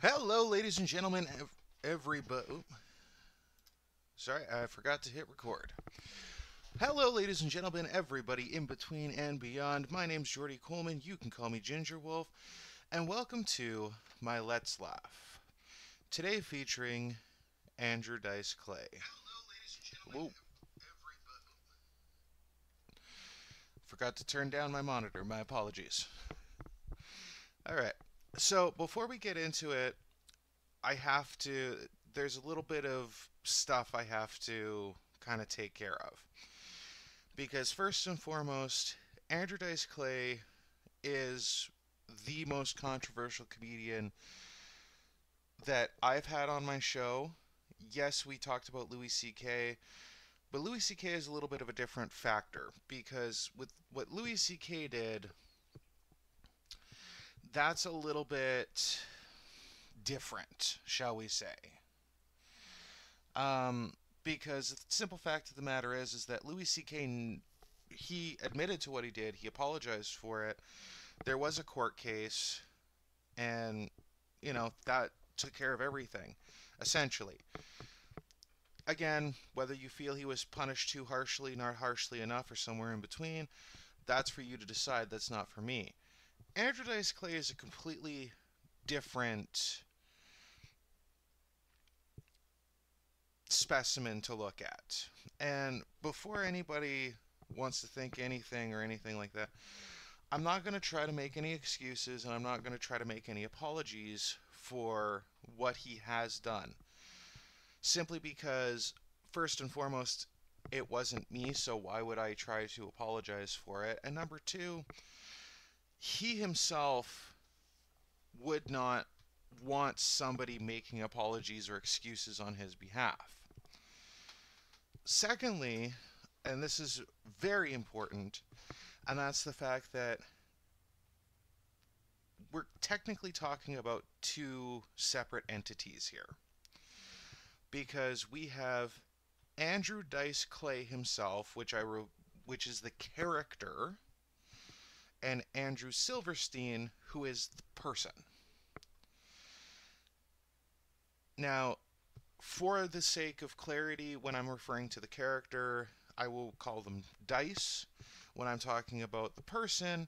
Hello, ladies and gentlemen, everybody. Sorry, I forgot to hit record. Hello, ladies and gentlemen, everybody in between and beyond. My name's Jordy Coleman. You can call me Ginger Wolf, and welcome to my Let's Laugh. Today featuring Andrew Dice Clay. Whoa, forgot to turn down my monitor. My apologies. All right. So before we get into it, I have to. There's a little bit of stuff I have to kind of take care of. Because first and foremost, Andrew Dice Clay is the most controversial comedian that I've had on my show. Yes, we talked about Louis C.K., but Louis C.K. is a little bit of a different factor because with what Louis C.K. did, that's a little bit different, shall we say. Um, because the simple fact of the matter is that Louis C.K. he admitted to what he did. He apologized for it. There was a court case, and that took care of everything, essentially. Again, whether you feel he was punished too harshly, not harshly enough, or somewhere in between, that's for you to decide. That's not for me. Andrew Dice Clay is a completely different specimen to look at. And before anybody wants to think anything or anything like that, I'm not going to try to make any excuses and I'm not going to try to make any apologies for what he has done. Simply because, first and foremost, it wasn't me, so why would I try to apologize for it? And number two, he himself would not want somebody making apologies or excuses on his behalf. Secondly, and this is very important, and that's the fact that we're technically talking about two separate entities here. Because we have Andrew Dice Clay himself, which is the character, and Andrew Silverstein, who is the person. Now, for the sake of clarity, when I'm referring to the character, I will call them Dice. When I'm talking about the person,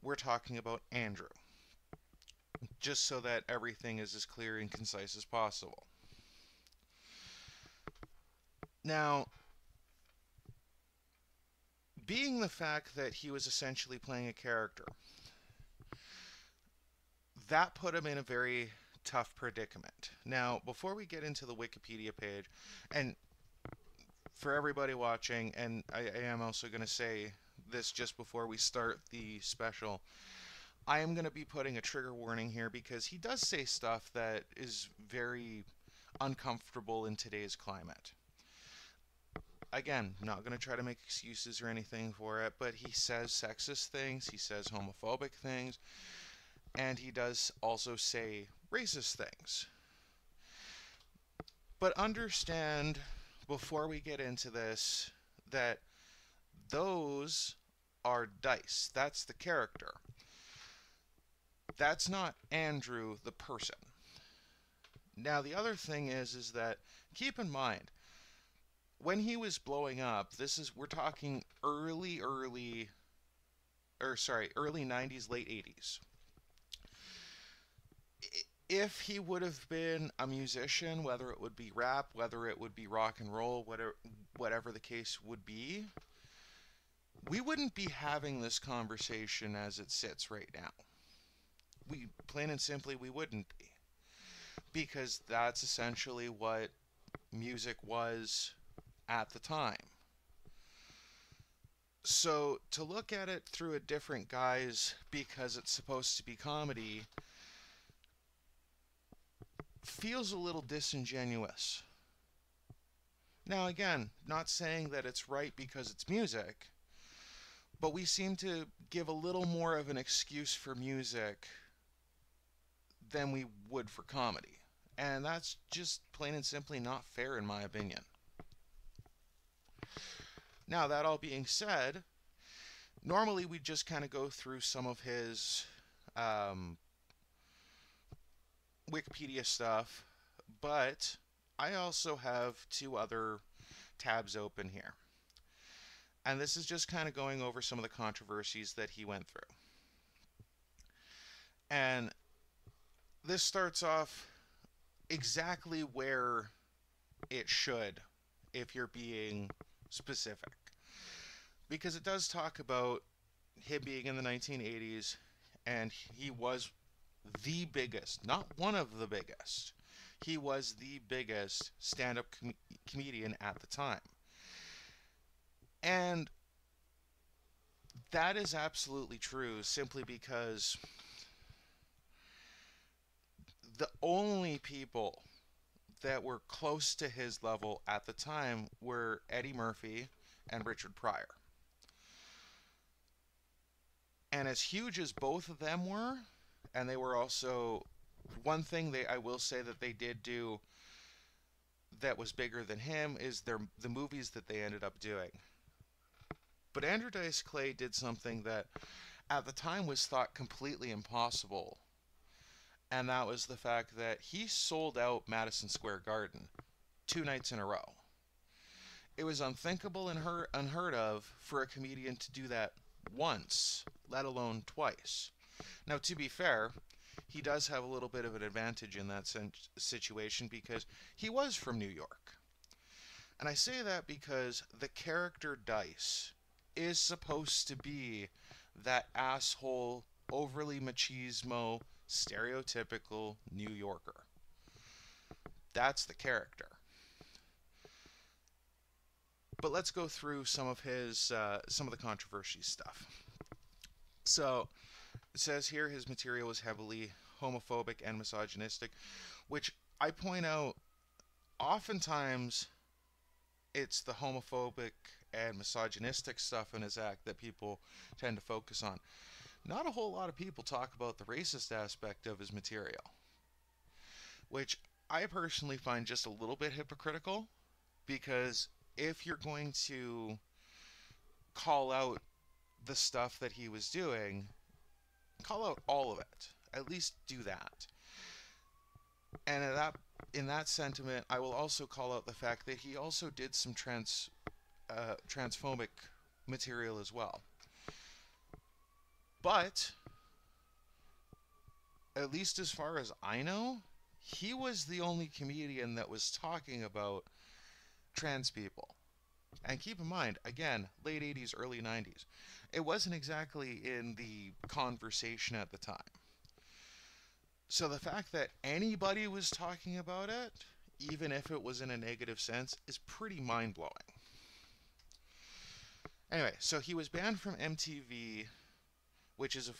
we're talking about Andrew. Just so that everything is as clear and concise as possible. Now, being the fact that he was essentially playing a character, that put him in a very tough predicament. Now, before we get into the Wikipedia page, and for everybody watching, and I am also going to say this just before we start the special, I am going to be putting a trigger warning here because he does say stuff that is very uncomfortable in today's climate. Again, not going to try to make excuses or anything for it, but he says sexist things, he says homophobic things, and he does also say racist things. But understand, before we get into this, that those are Dice. That's the character. That's not Andrew, the person. Now, the other thing is that keep in mind, when he was blowing up, we're talking early 90s, late 80s. If he would have been a musician, whether it would be rap, whether it would be rock and roll, whatever the case would be, we wouldn't be having this conversation as it sits right now. We plain and simply we wouldn't be. Because that's essentially what music was at the time. So to look at it through a different guise because it's supposed to be comedy feels a little disingenuous. Now, again, not saying that it's right because it's music, but we seem to give a little more of an excuse for music than we would for comedy. And that's just plain and simply not fair, in my opinion. Now, that all being said, normally we just kind of go through some of his Wikipedia stuff, but I also have two other tabs open here. And this is just kind of going over some of the controversies that he went through. And this starts off exactly where it should, if you're being specific. Because it does talk about him being in the 1980s, and he was the biggest, not one of the biggest, he was the biggest stand-up comedian at the time. And that is absolutely true, simply because the only people that were close to his level at the time were Eddie Murphy and Richard Pryor. And as huge as both of them were, and they were also, one thing I will say that they did do that was bigger than him is the movies that they ended up doing. But Andrew Dice Clay did something that at the time was thought completely impossible. And that was the fact that he sold out Madison Square Garden 2 nights in a row. It was unthinkable and unheard of for a comedian to do that once, let alone twice. Now, to be fair, he does have a little bit of an advantage in that situation because he was from New York. And I say that because the character Dice is supposed to be that asshole, overly machismo, stereotypical New Yorker. That's the character. But let's go through some of the controversy stuff. So it says here his material is heavily homophobic and misogynistic, which I point out oftentimes it's the homophobic and misogynistic stuff in his act that people tend to focus on. Not a whole lot of people talk about the racist aspect of his material, which I personally find just a little bit hypocritical, because if you're going to call out the stuff that he was doing, call out all of it. At least do that. And in that sentiment, I will also call out the fact that he also did some transphobic material as well. But at least as far as I know, he was the only comedian that was talking about trans people. And keep in mind, again, late 80s, early 90s. It wasn't exactly in the conversation at the time. So the fact that anybody was talking about it, even if it was in a negative sense, is pretty mind-blowing. Anyway, so he was banned from MTV, which is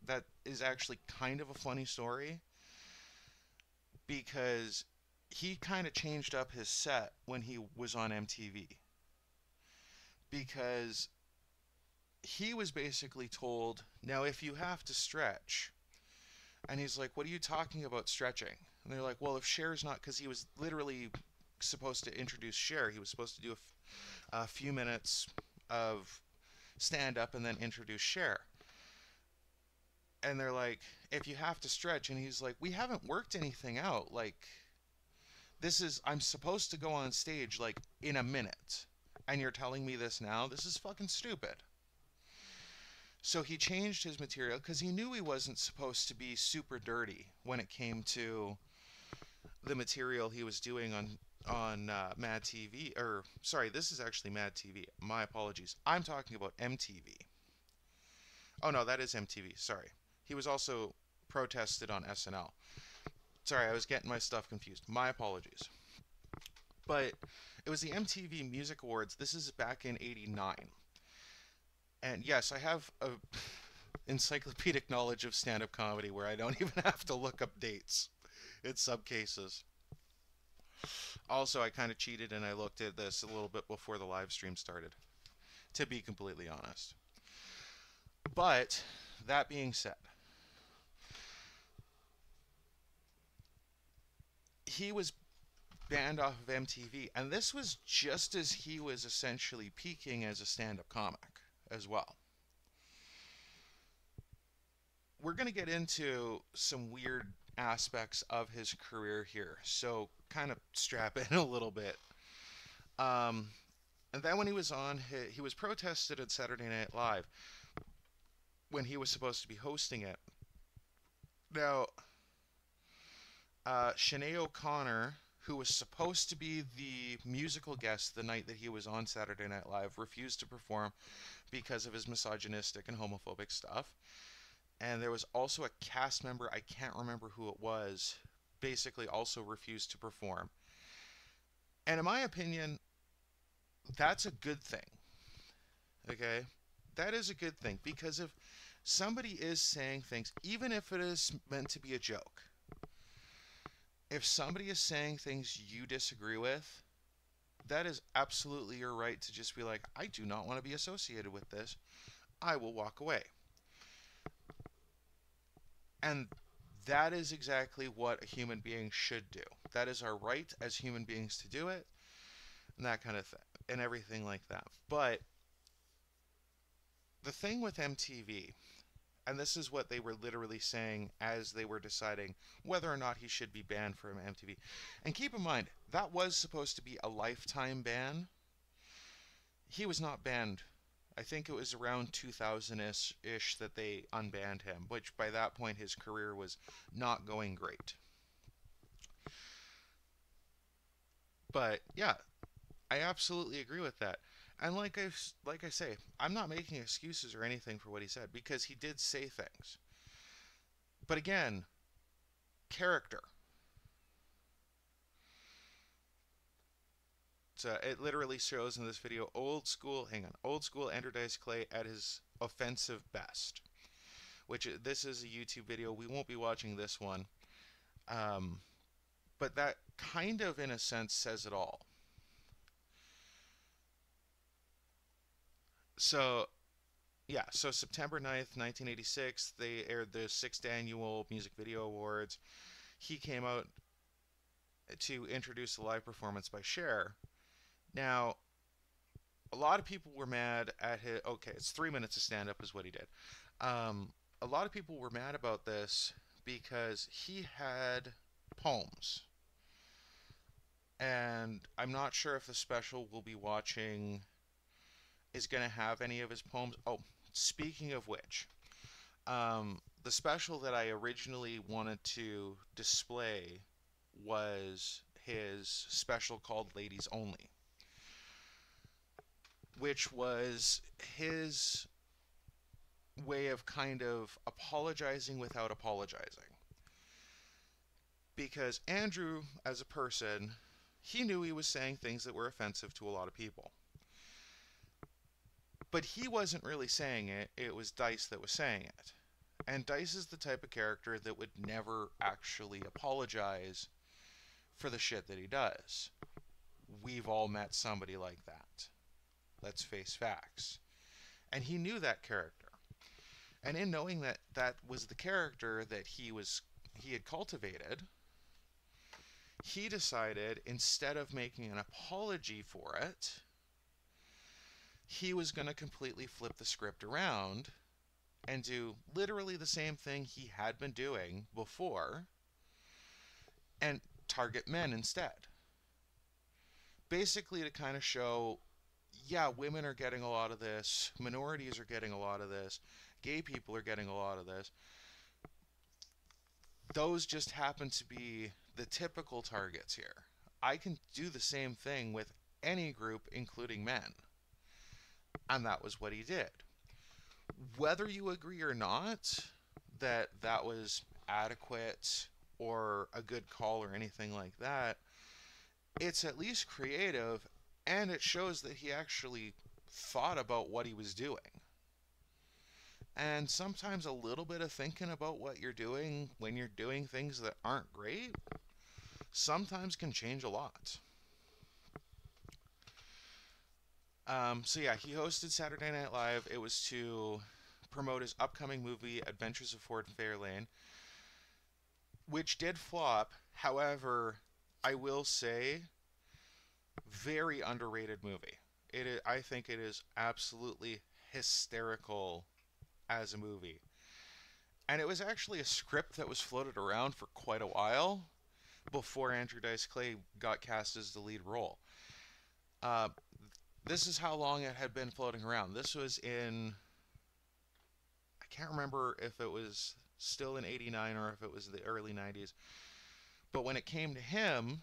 that is actually kind of a funny story, because he kind of changed up his set when he was on MTV. Because he was basically told, now if you have to stretch, and he's like, what are you talking about stretching? And they're like, well, if Cher's not, because he was literally supposed to introduce Cher. He was supposed to do a few minutes of stand-up and then introduce Cher. And they're like, if you have to stretch, and he's like, we haven't worked anything out. Like, I'm supposed to go on stage, like, in a minute. And you're telling me this now? This is fucking stupid. So he changed his material because he knew he wasn't supposed to be super dirty when it came to the material he was doing on Mad TV. Or, sorry, this is actually Mad TV. My apologies. I'm talking about MTV. Oh, no, that is MTV. Sorry. He was also protested on SNL. Sorry, I was getting my stuff confused. My apologies. But it was the MTV Music Awards. This is back in '89. And yes, I have a encyclopedic knowledge of stand-up comedy where I don't even have to look up dates in some cases. Also, I kind of cheated and I looked at this a little bit before the live stream started, to be completely honest. But that being said, he was banned off of MTV, and this was just as he was essentially peaking as a stand-up comic as well. We're going to get into some weird aspects of his career here, so kind of strap in a little bit. Um, and then when he was on, he was protested at Saturday Night Live when he was supposed to be hosting it. Now, Sinead O'Connor, who was supposed to be the musical guest the night that he was on Saturday Night Live, refused to perform because of his misogynistic and homophobic stuff. And there was also a cast member, I can't remember who it was, basically also refused to perform. And in my opinion, that's a good thing. Okay? That is a good thing because if somebody is saying things, even if it is meant to be a joke, if somebody is saying things you disagree with, that is absolutely your right to just be like, I do not want to be associated with this. I will walk away. And that is exactly what a human being should do. That is our right as human beings to do it, and that kind of thing, and everything like that. But the thing with MTV, and this is what they were literally saying as they were deciding whether or not he should be banned from MTV. And keep in mind, that was supposed to be a lifetime ban. He was not banned. I think it was around 2000-ish that they unbanned him, which by that point his career was not going great. But yeah, I absolutely agree with that. And like I say, I'm not making excuses or anything for what he said because he did say things. But again, character. So it literally shows in this video old school Andrew Dice Clay at his offensive best. Which this is a YouTube video. We won't be watching this one. Um, but that kind of, in a sense, says it all. So, yeah, so September 9th, 1986, they aired the 6th Annual Music Video Awards. He came out to introduce the live performance by Cher. Now, a lot of people were mad at his. Okay, it's 3 minutes of stand up, is what he did. A lot of people were mad about this because he had poems. And I'm not sure if the special we'll be watching is going to have any of his poems. Oh, speaking of which, the special that I originally wanted to display was his special called Ladies Only, which was his way of kind of apologizing without apologizing. Because Andrew, as a person, he knew he was saying things that were offensive to a lot of people. But he wasn't really saying it, it was Dice that was saying it. And Dice is the type of character that would never actually apologize for the shit that he does. We've all met somebody like that. Let's face facts. And he knew that character. And in knowing that that was the character that he had cultivated, he decided, instead of making an apology for it, he was going to completely flip the script around and do literally the same thing he had been doing before and target men instead. Basically to kind of show, yeah, women are getting a lot of this, minorities are getting a lot of this, gay people are getting a lot of this. Those just happen to be the typical targets here. I can do the same thing with any group, including men. And that was what he did. Whether you agree or not that that was adequate or a good call or anything like that, it's at least creative, and it shows that he actually thought about what he was doing. And sometimes a little bit of thinking about what you're doing when you're doing things that aren't great sometimes can change a lot. So yeah, he hosted Saturday Night Live. It was to promote his upcoming movie, Adventures of Ford Fairlane, which did flop. However, I will say, very underrated movie. I think it is absolutely hysterical as a movie. And it was actually a script that was floated around for quite a while before Andrew Dice Clay got cast as the lead role. Uh, this is how long it had been floating around. This was in, I can't remember if it was still in '89 or if it was the early '90s. But when it came to him,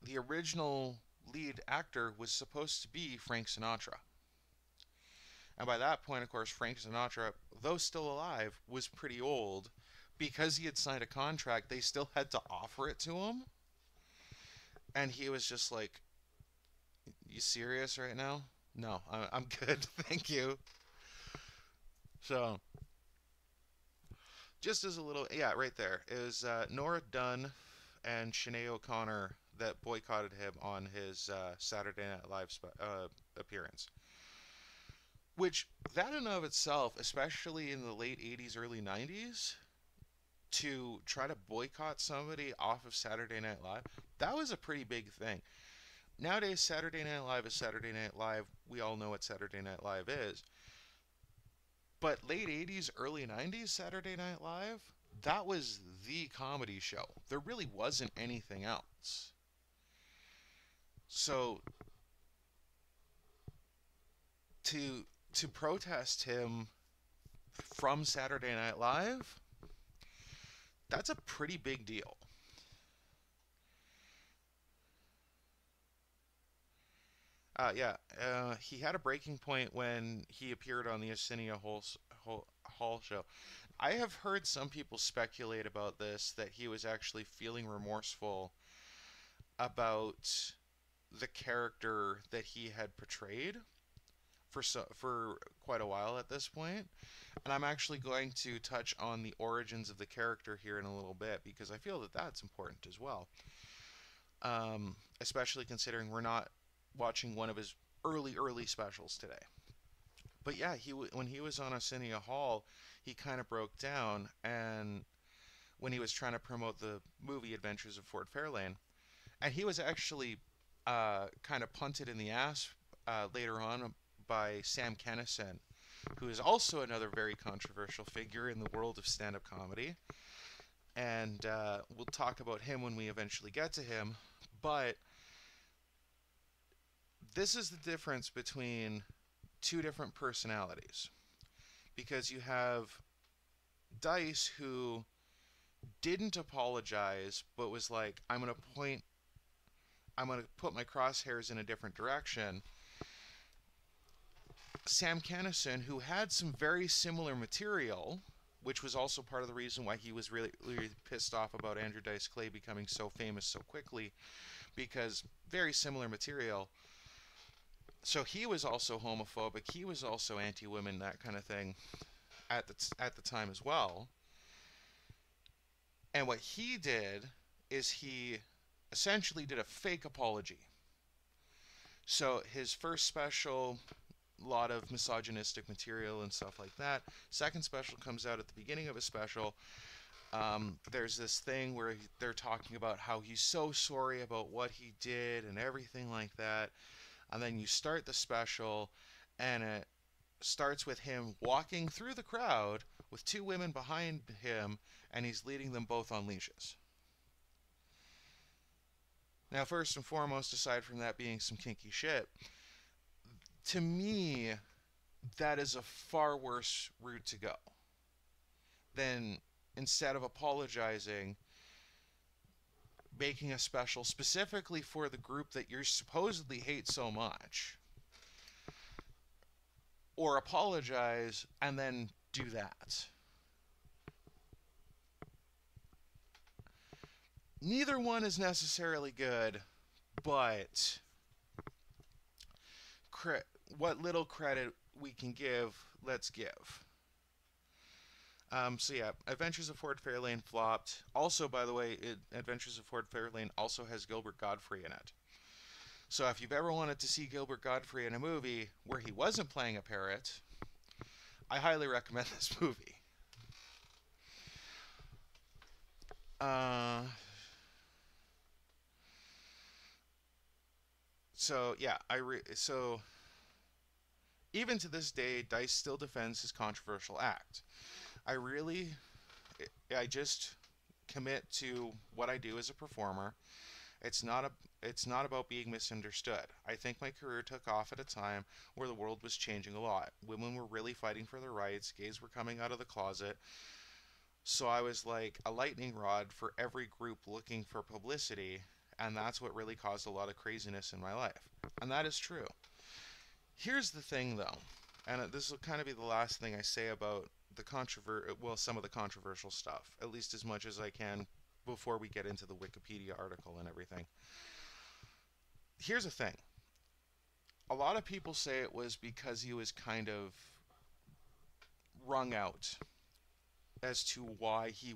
the original lead actor was supposed to be Frank Sinatra. And by that point, of course, Frank Sinatra, though still alive, was pretty old. Because he had signed a contract, they still had to offer it to him. And he was just like, "You serious right now? No, I'm good. Thank you." So, just as a little, yeah, right there. It was Nora Dunn and Sinead O'Connor that boycotted him on his Saturday Night Live appearance. Which, that in and of itself, especially in the late '80s, early '90s, to try to boycott somebody off of Saturday Night Live, that was a pretty big thing. Nowadays, Saturday Night Live is Saturday Night Live. We all know what Saturday Night Live is. But late '80s, early '90s Saturday Night Live, that was the comedy show. There really wasn't anything else. So to to protest him from Saturday Night Live, that's a pretty big deal. Yeah, he had a breaking point when he appeared on the Hall show. I have heard some people speculate about this, that he was actually feeling remorseful about the character that he had portrayed for quite a while at this point. And I'm actually going to touch on the origins of the character here in a little bit because I feel that that's important as well. Especially considering we're not watching one of his early specials today. But yeah, when he was on Arsenio Hall, he kind of broke down, and when he was trying to promote the movie Adventures of Ford Fairlane, and he was actually kind of punted in the ass later on by Sam Kinison, who is also another very controversial figure in the world of stand-up comedy. And we'll talk about him when we eventually get to him. But this is the difference between two different personalities. Because you have Dice, who didn't apologize, but was like, I'm going to put my crosshairs in a different direction. Sam Kinison, who had some very similar material, which was also part of the reason why he was really pissed off about Andrew Dice Clay becoming so famous so quickly, because very similar material. So he was also homophobic, he was also anti-women, that kind of thing, at the time as well. And what he did is he essentially did a fake apology. So his first special, a lot of misogynistic material and stuff like that. Second special comes out at the beginning of a special. There's this thing where they're talking about how he's so sorry about what he did and everything like that. And then you start the special, and it starts with him walking through the crowd with two women behind him, and he's leading them both on leashes. Now, first and foremost, aside from that being some kinky shit, to me, that is a far worse route to go than, instead of apologizing, making a special specifically for the group that you supposedly hate so much, or apologize and then do that. Neither one is necessarily good, but what little credit we can give, let's give. So yeah, Adventures of Ford Fairlane flopped. Also, by the way, Adventures of Ford Fairlane also has Gilbert Gottfried in it. So if you've ever wanted to see Gilbert Gottfried in a movie where he wasn't playing a parrot, I highly recommend this movie. So yeah, so even to this day, Dice still defends his controversial act. I really, I just commit to what I do as a performer. It's not a it's not about being misunderstood. I think my career took off at a time where the world was changing a lot. Women were really fighting for their rights, gays were coming out of the closet. So I was like a lightning rod for every group looking for publicity, and that's what really caused a lot of craziness in my life. And that is true. Here's the thing though, and this will kind of be the last thing I say about some of the controversial stuff, at least as much as I can before we get into the Wikipedia article and everything. Here's the thing. A lot of people say it was because he was kind of wrung out as to why he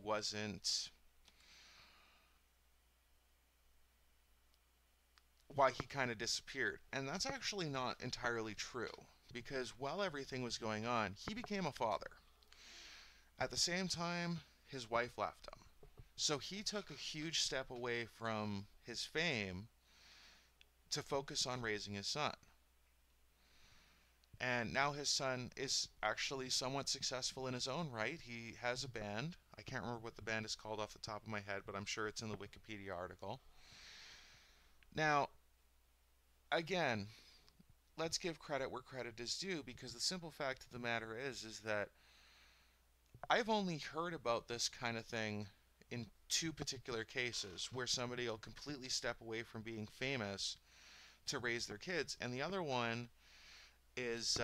kind of disappeared. And that's actually not entirely true because while everything was going on, he became a father. At the same time, his wife left him. So he took a huge step away from his fame to focus on raising his son. And now his son is actually somewhat successful in his own right. He has a band. I can't remember what the band is called off the top of my head, but I'm sure it's in the Wikipedia article. Now, again, let's give credit where credit is due because the simple fact of the matter is that I've only heard about this kind of thing in two particular cases where somebody will completely step away from being famous to raise their kids, and the other one is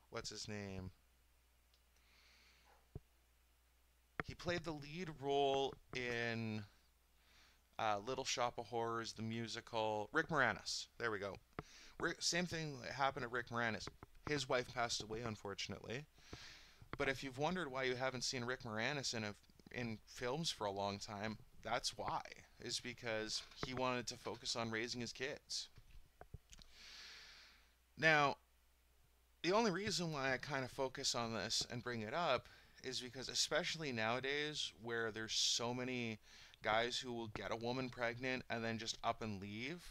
what's his name? He played the lead role in Little Shop of Horrors, the musical. Rick Moranis. There we go. Same thing happened to Rick Moranis. His wife passed away, unfortunately. But if you've wondered why you haven't seen Rick Moranis in films for a long time, that's why. Is because he wanted to focus on raising his kids. Now, the only reason why I kind of focus on this and bring it up is because, especially nowadays, where there's so many guys who will get a woman pregnant and then just up and leave,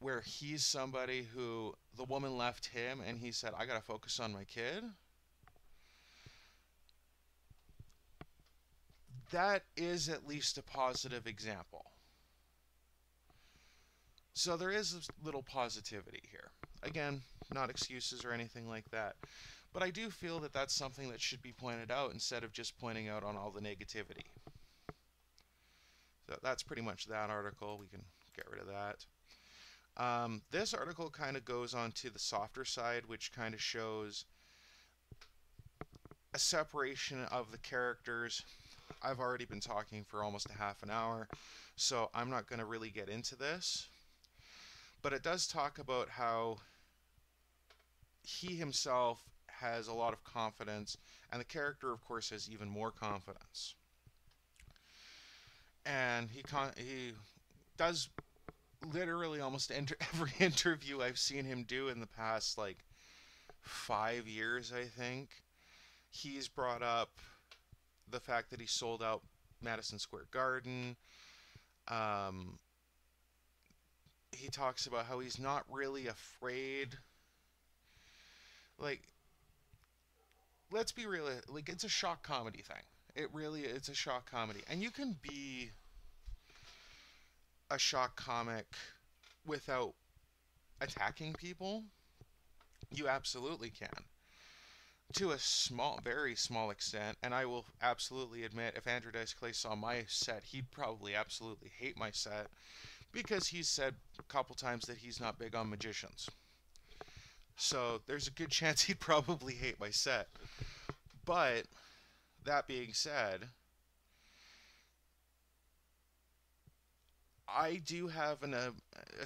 where he's somebody who the woman left him and he said, I gotta focus on my kid. That is at least a positive example. So there is a little positivity here. Again, not excuses or anything like that. But I do feel that that's something that should be pointed out instead of just pointing out on all the negativity. So that's pretty much that article. We can get rid of that. This article kind of goes on to the softer side, which kind of shows a separation of the characters. I've already been talking for almost a half an hour, so I'm not going to really get into this. But it does talk about how he himself has a lot of confidence, and the character, of course, has even more confidence. And he does literally almost every interview I've seen him do in the past, like, 5 years, I think. He's brought up the fact that he sold out Madison Square Garden. He talks about how he's not really afraid. Like, let's be real. Like, it's a shock comedy thing. It's a shock comedy. And you can be a shock comic without attacking people. You absolutely can. To a very small extent, and I will absolutely admit, if Andrew Dice Clay saw my set, he'd probably absolutely hate my set, because he's said a couple times that he's not big on magicians. So there's a good chance he'd probably hate my set. But, that being said, I do have a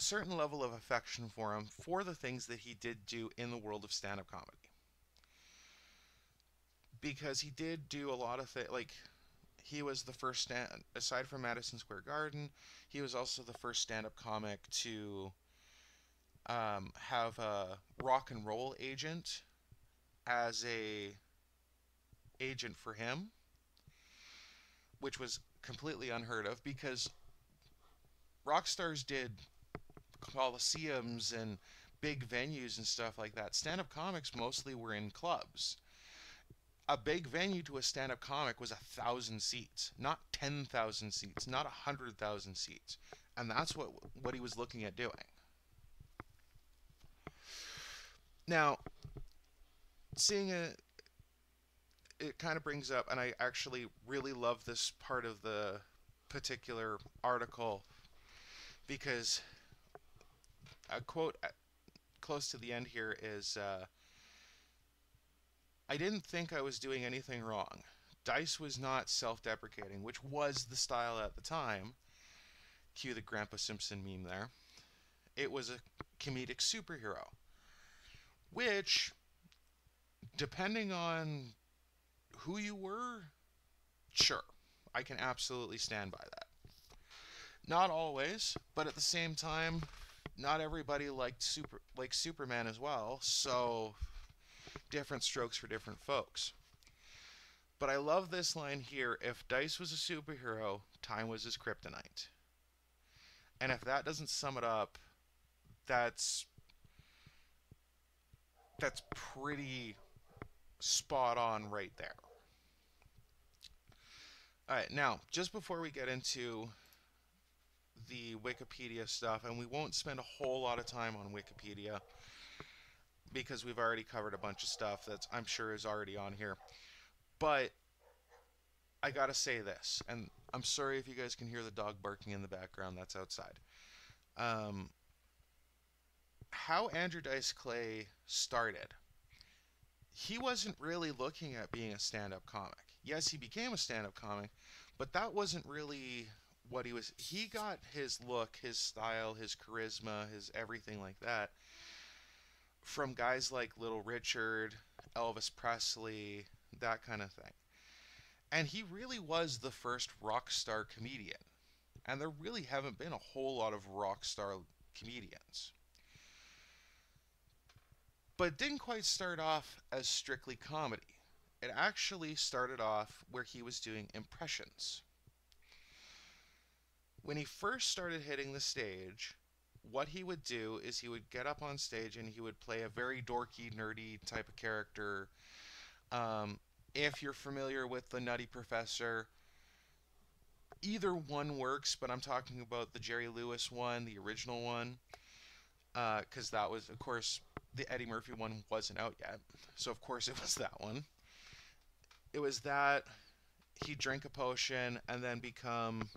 certain level of affection for him for the things that he did do in the world of stand-up comedy. Because he did do a lot of things, like, he was the first aside from Madison Square Garden, he was also the first stand-up comic to have a rock and roll agent as a agent for him, which was completely unheard of because rock stars did coliseums and big venues and stuff like that, stand-up comics mostly were in clubs. A big venue to a stand-up comic was 1,000 seats, not 10,000 seats, not 100,000 seats, and that's what he was looking at doing. Now, seeing it kind of brings up, and I actually really love this part of the particular article because a quote close to the end here is, I didn't think I was doing anything wrong. Dice was not self-deprecating, which was the style at the time. Cue the Grandpa Simpson meme there. It was a comedic superhero, which, depending on who you were, sure, I can absolutely stand by that. Not always, but at the same time, not everybody liked Superman as well, so different strokes for different folks. But I love this line here: if Dice was a superhero, time was his kryptonite. And if that doesn't sum it up, that's pretty spot on right there. Alright, now, just before we get into the Wikipedia stuff, and we won't spend a whole lot of time on Wikipedia because we've already covered a bunch of stuff that I'm sure is already on here. But I gotta say this, and I'm sorry if you guys can hear the dog barking in the background, that's outside. How Andrew Dice Clay started. He wasn't really looking at being a stand-up comic. Yes, he became a stand-up comic, but that wasn't really what he was. He got his look, his style, his charisma, his everything like that from guys like Little Richard, Elvis Presley, that kind of thing. And he really was the first rock star comedian. And there really haven't been a whole lot of rock star comedians. But it didn't quite start off as strictly comedy. It actually started off where he was doing impressions. When he first started hitting the stage, what he would do is he would get up on stage and he would play a very dorky, nerdy type of character. If you're familiar with the Nutty Professor, either one works, but I'm talking about the Jerry Lewis one, the original one, because that was, of course, the Eddie Murphy one wasn't out yet, so of course it was that one. It was that he'd drink a potion and then become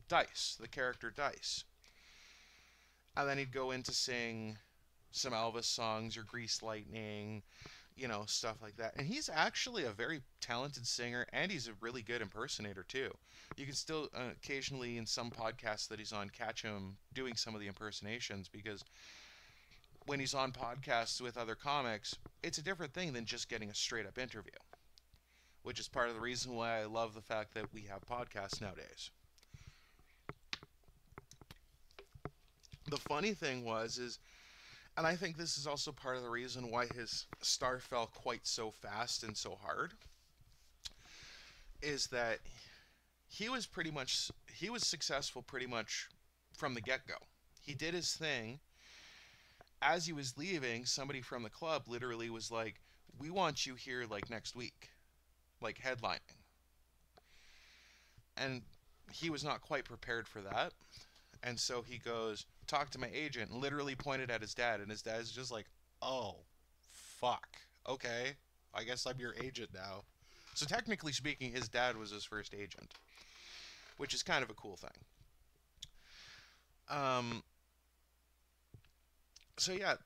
Dice, the character Dice. And then he'd go in to sing some Elvis songs or Grease Lightning, stuff like that. And he's actually a very talented singer, and he's a really good impersonator too. You can still occasionally in some podcasts that he's on catch him doing some of the impersonations, because when he's on podcasts with other comics, it's a different thing than just getting a straight up interview, which is part of the reason why I love the fact that we have podcasts nowadays. The funny thing is, and I think this is also part of the reason why his star fell quite so fast and so hard, is that he was successful pretty much from the get-go. He did his thing. As he was leaving, somebody from the club literally was like, "We want you here like next week, like headlining." And he was not quite prepared for that. And so he goes, "Talk to my agent," and literally pointed at his dad, and his dad's just like, "Oh, fuck. Okay, I guess I'm your agent now." So technically speaking, his dad was his first agent, which is kind of a cool thing. So yeah,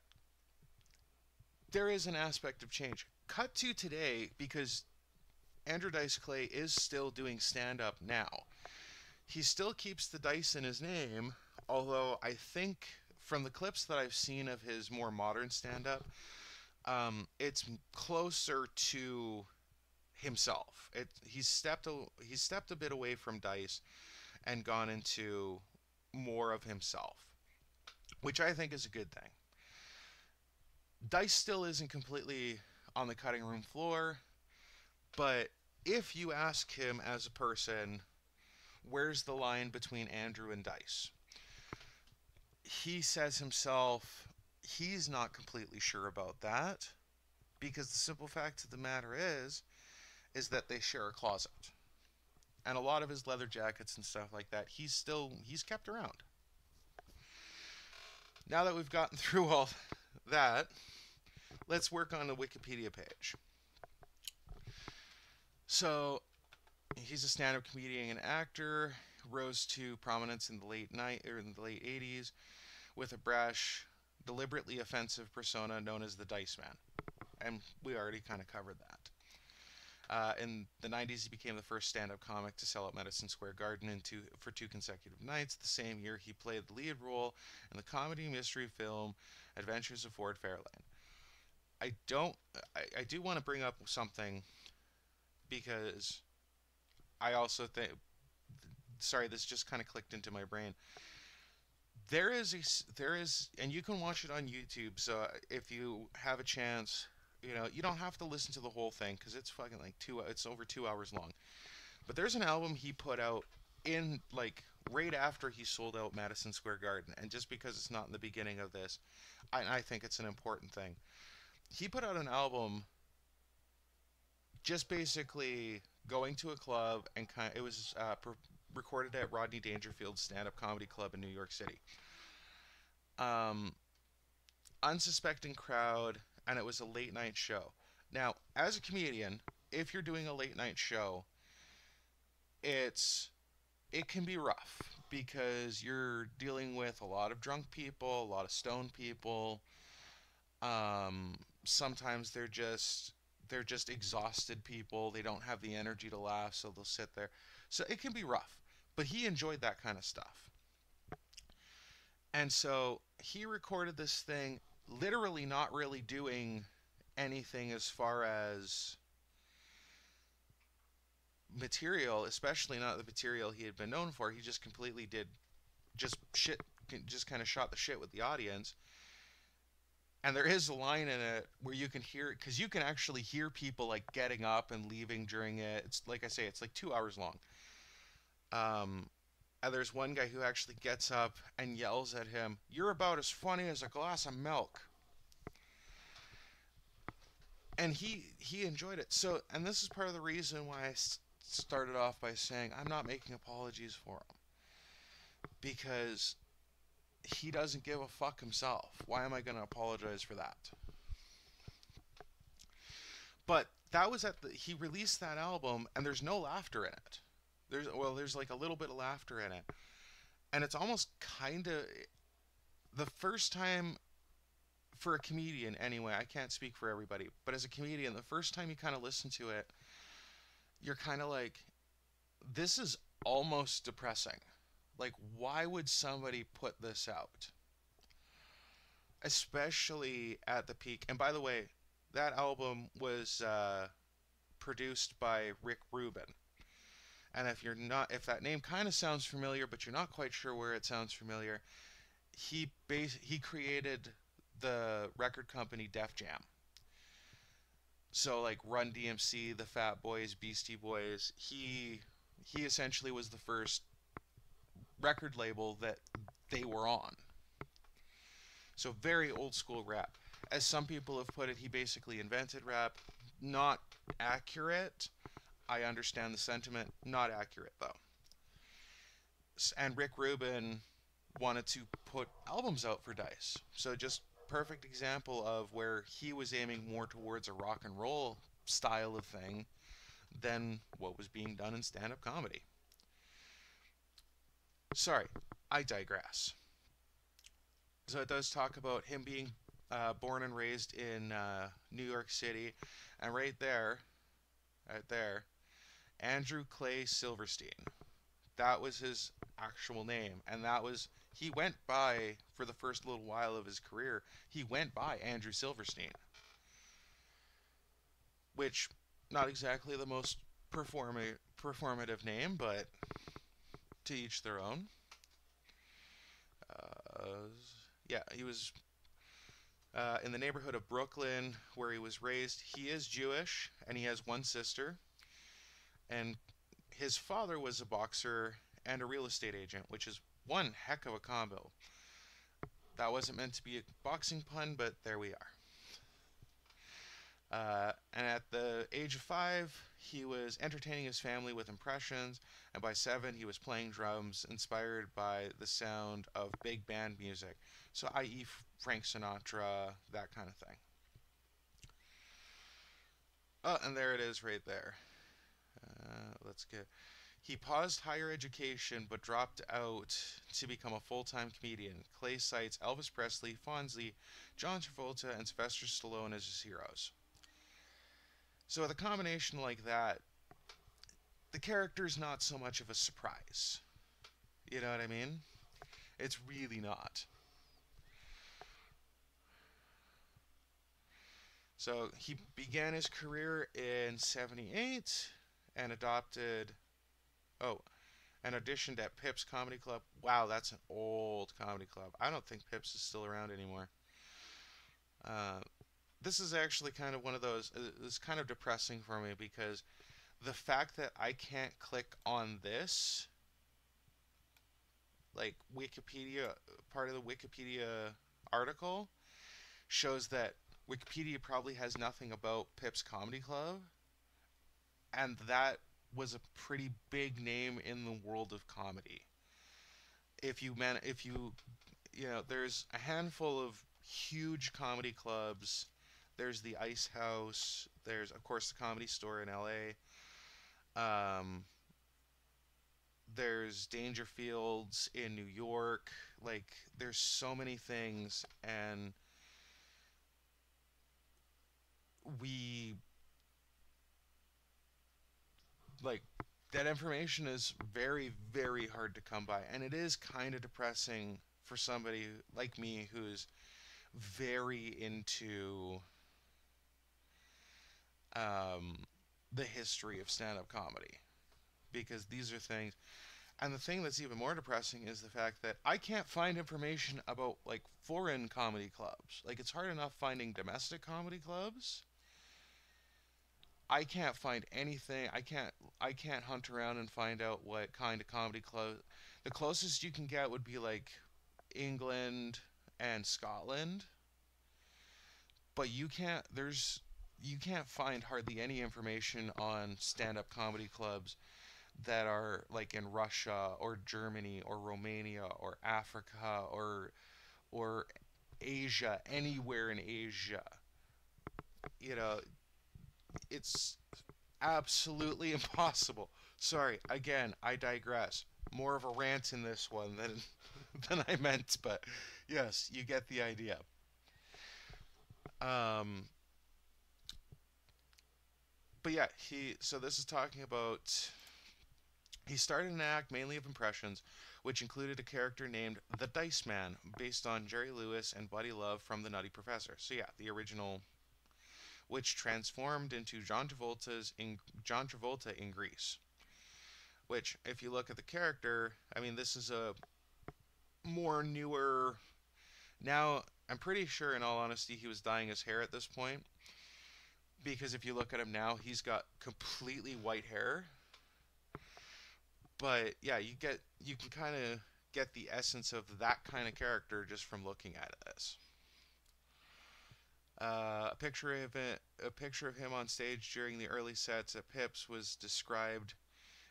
there is an aspect of change. Cut to today, because Andrew Dice Clay is still doing stand-up now. He still keeps the dice in his name, although I think from the clips that I've seen of his more modern stand-up, it's closer to himself. He's stepped a bit away from Dice and gone into more of himself, which I think is a good thing. Dice still isn't completely on the cutting room floor, but if you ask him as a person, where's the line between Andrew and Dice? He says himself, He's not completely sure about that because the simple fact of the matter is that they share a closet. And a lot of his leather jackets and stuff like that, he's kept around. Now that we've gotten through all that, let's work on the Wikipedia page. So, he's a stand-up comedian and actor, rose to prominence in the late 80s with a brash, deliberately offensive persona known as the Diceman. And we already kind of covered that. In the 90s, he became the first stand-up comic to sell out Madison Square Garden for 2 consecutive nights. The same year, he played the lead role in the comedy mystery film Adventures of Ford Fairlane. I don't. I do want to bring up something because I also think. Sorry, this just kind of clicked into my brain. And you can watch it on YouTube. So if you have a chance, you don't have to listen to the whole thing because it's fucking like it's over 2 hours long. But there's an album he put out in like right after he sold out Madison Square Garden, and just because it's not in the beginning of this, I think it's an important thing. He put out an album just basically going to a club and it was recorded at Rodney Dangerfield's stand-up comedy club in New York City. Um, Unsuspecting crowd, and it was a late night show. Now, as a comedian, if you're doing a late night show, it can be rough because you're dealing with a lot of drunk people, a lot of stoned people. Sometimes they're just exhausted people. They don't have the energy to laugh, so they'll sit there. So it can be rough. But he enjoyed that kind of stuff. And so he recorded this thing literally not really doing anything as far as material, especially not the material he had been known for. He just completely did just shit, just kind of shot the shit with the audience. And there is a line in it where you can hear it, because you can actually hear people like getting up and leaving during it. It's like I say, it's like 2 hours long. And there's one guy who actually gets up and yells at him, "You're about as funny as a glass of milk." And he enjoyed it. So, and this is part of the reason why I started off by saying I'm not making apologies for him, because he doesn't give a fuck himself. Why am I going to apologize for that? But that was he released that album, and there's no laughter in it. There's like a little bit of laughter in it, and it's almost kind of the first time for a comedian anyway. I can't speak for everybody, but as a comedian, the first time you kind of listen to it, you're kind of like, this is almost depressing. Like, why would somebody put this out? Especially at the peak. And by the way, that album was produced by Rick Rubin. And if that name kind of sounds familiar, but you're not quite sure where it sounds familiar, he created the record company Def Jam. So like Run DMC, the Fat Boys, Beastie Boys, he essentially was the first record label that they were on. So very old school rap. As some people have put it, he basically invented rap. Not accurate. I understand the sentiment. Not accurate, though. And Rick Rubin wanted to put albums out for Dice. So just perfect example of where he was aiming more towards a rock and roll style of thing than what was being done in stand-up comedy. Sorry, I digress. So it does talk about him being born and raised in New York City, and right there, Andrew Clay Silverstein. That was his actual name, and he went by, for the first little while of his career, he went by Andrew Silverstein, which not exactly the most performative name, but to each their own. Yeah, he was in the neighborhood of Brooklyn where he was raised. He is Jewish, and he has one sister. And his father was a boxer and a real estate agent, which is one heck of a combo. That wasn't meant to be a boxing pun, but there we are. And at the age of 5, he was entertaining his family with impressions, and by 7, he was playing drums inspired by the sound of big band music. So, i.e., Frank Sinatra, that kind of thing. Oh, and there it is right there. Let's get. He paused higher education but dropped out to become a full time comedian. Clay cites Elvis Presley, Fonzie, John Travolta, and Sylvester Stallone as his heroes. So, with a combination like that, the character's not so much of a surprise. You know what I mean? It's really not. So, he began his career in 78 and adopted. Oh, and auditioned at Pips Comedy Club. Wow, that's an old comedy club. I don't think Pips is still around anymore. Uh, this is actually kind of one of those. It's kind of depressing for me because the fact that I can't click on this, like Wikipedia, part of the Wikipedia article, shows that Wikipedia probably has nothing about Pips Comedy Club, and that was a pretty big name in the world of comedy. If you there's a handful of huge comedy clubs. There's the Ice House. There's of course the Comedy Store in L.A. There's Dangerfields in New York. Like there's so many things, and we like that information is very very hard to come by, and it is kind of depressing for somebody like me who's very into um, the history of stand-up comedy, because these are things. And the thing that's even more depressing is the fact that I can't find information about like foreign comedy clubs. Like it's hard enough finding domestic comedy clubs. I can't find anything. I can't hunt around and find out what kind of comedy club. The closest you can get would be like England and Scotland, but you can't find hardly any information on stand-up comedy clubs that are like in Russia or Germany or Romania or Africa or Asia, anywhere in Asia. You know, it's absolutely impossible. Sorry, again, I digress. More of a rant in this one than than I meant, but yes, you get the idea. Um, but yeah, he so this is talking about he started an act mainly of impressions, which included a character named the Diceman, based on Jerry Lewis and Buddy Love from The Nutty Professor. So yeah, the original, which transformed into John Travolta in Grease. Which, if you look at the character, I mean, this is a more newer. Now, I'm pretty sure, in all honesty, he was dyeing his hair at this point, because if you look at him now, he's got completely white hair. But yeah, you can kind of get the essence of that kind of character just from looking at this. A picture of him on stage during the early sets at Pips was described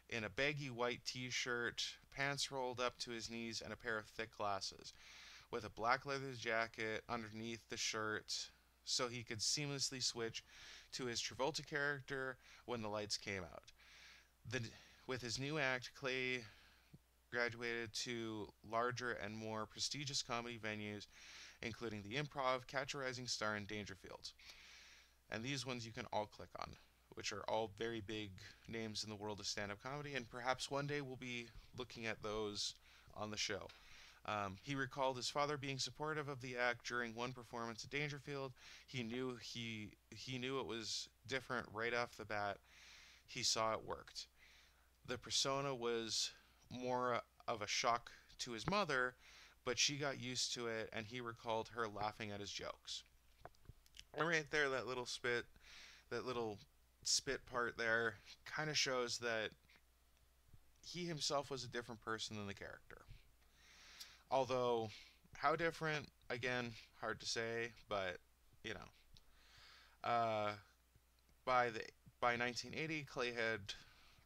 in a baggy white T-shirt, pants rolled up to his knees, and a pair of thick glasses, with a black leather jacket underneath the shirt, so he could seamlessly switch to his Travolta character when the lights came out. The, with his new act, Clay graduated to larger and more prestigious comedy venues, including the Improv, Catch a Rising Star, and Dangerfield. And these ones you can all click on, which are all very big names in the world of stand up comedy, and perhaps one day we'll be looking at those on the show. He recalled his father being supportive of the act during one performance at Dangerfield. He knew it was different right off the bat. He saw it worked. The persona was more of a shock to his mother, but she got used to it, and he recalled her laughing at his jokes. And right there, that little spit part there, kind of shows that he himself was a different person than the character. Although, how different? again, hard to say, but you know. Uh, by the by 1980, Clay had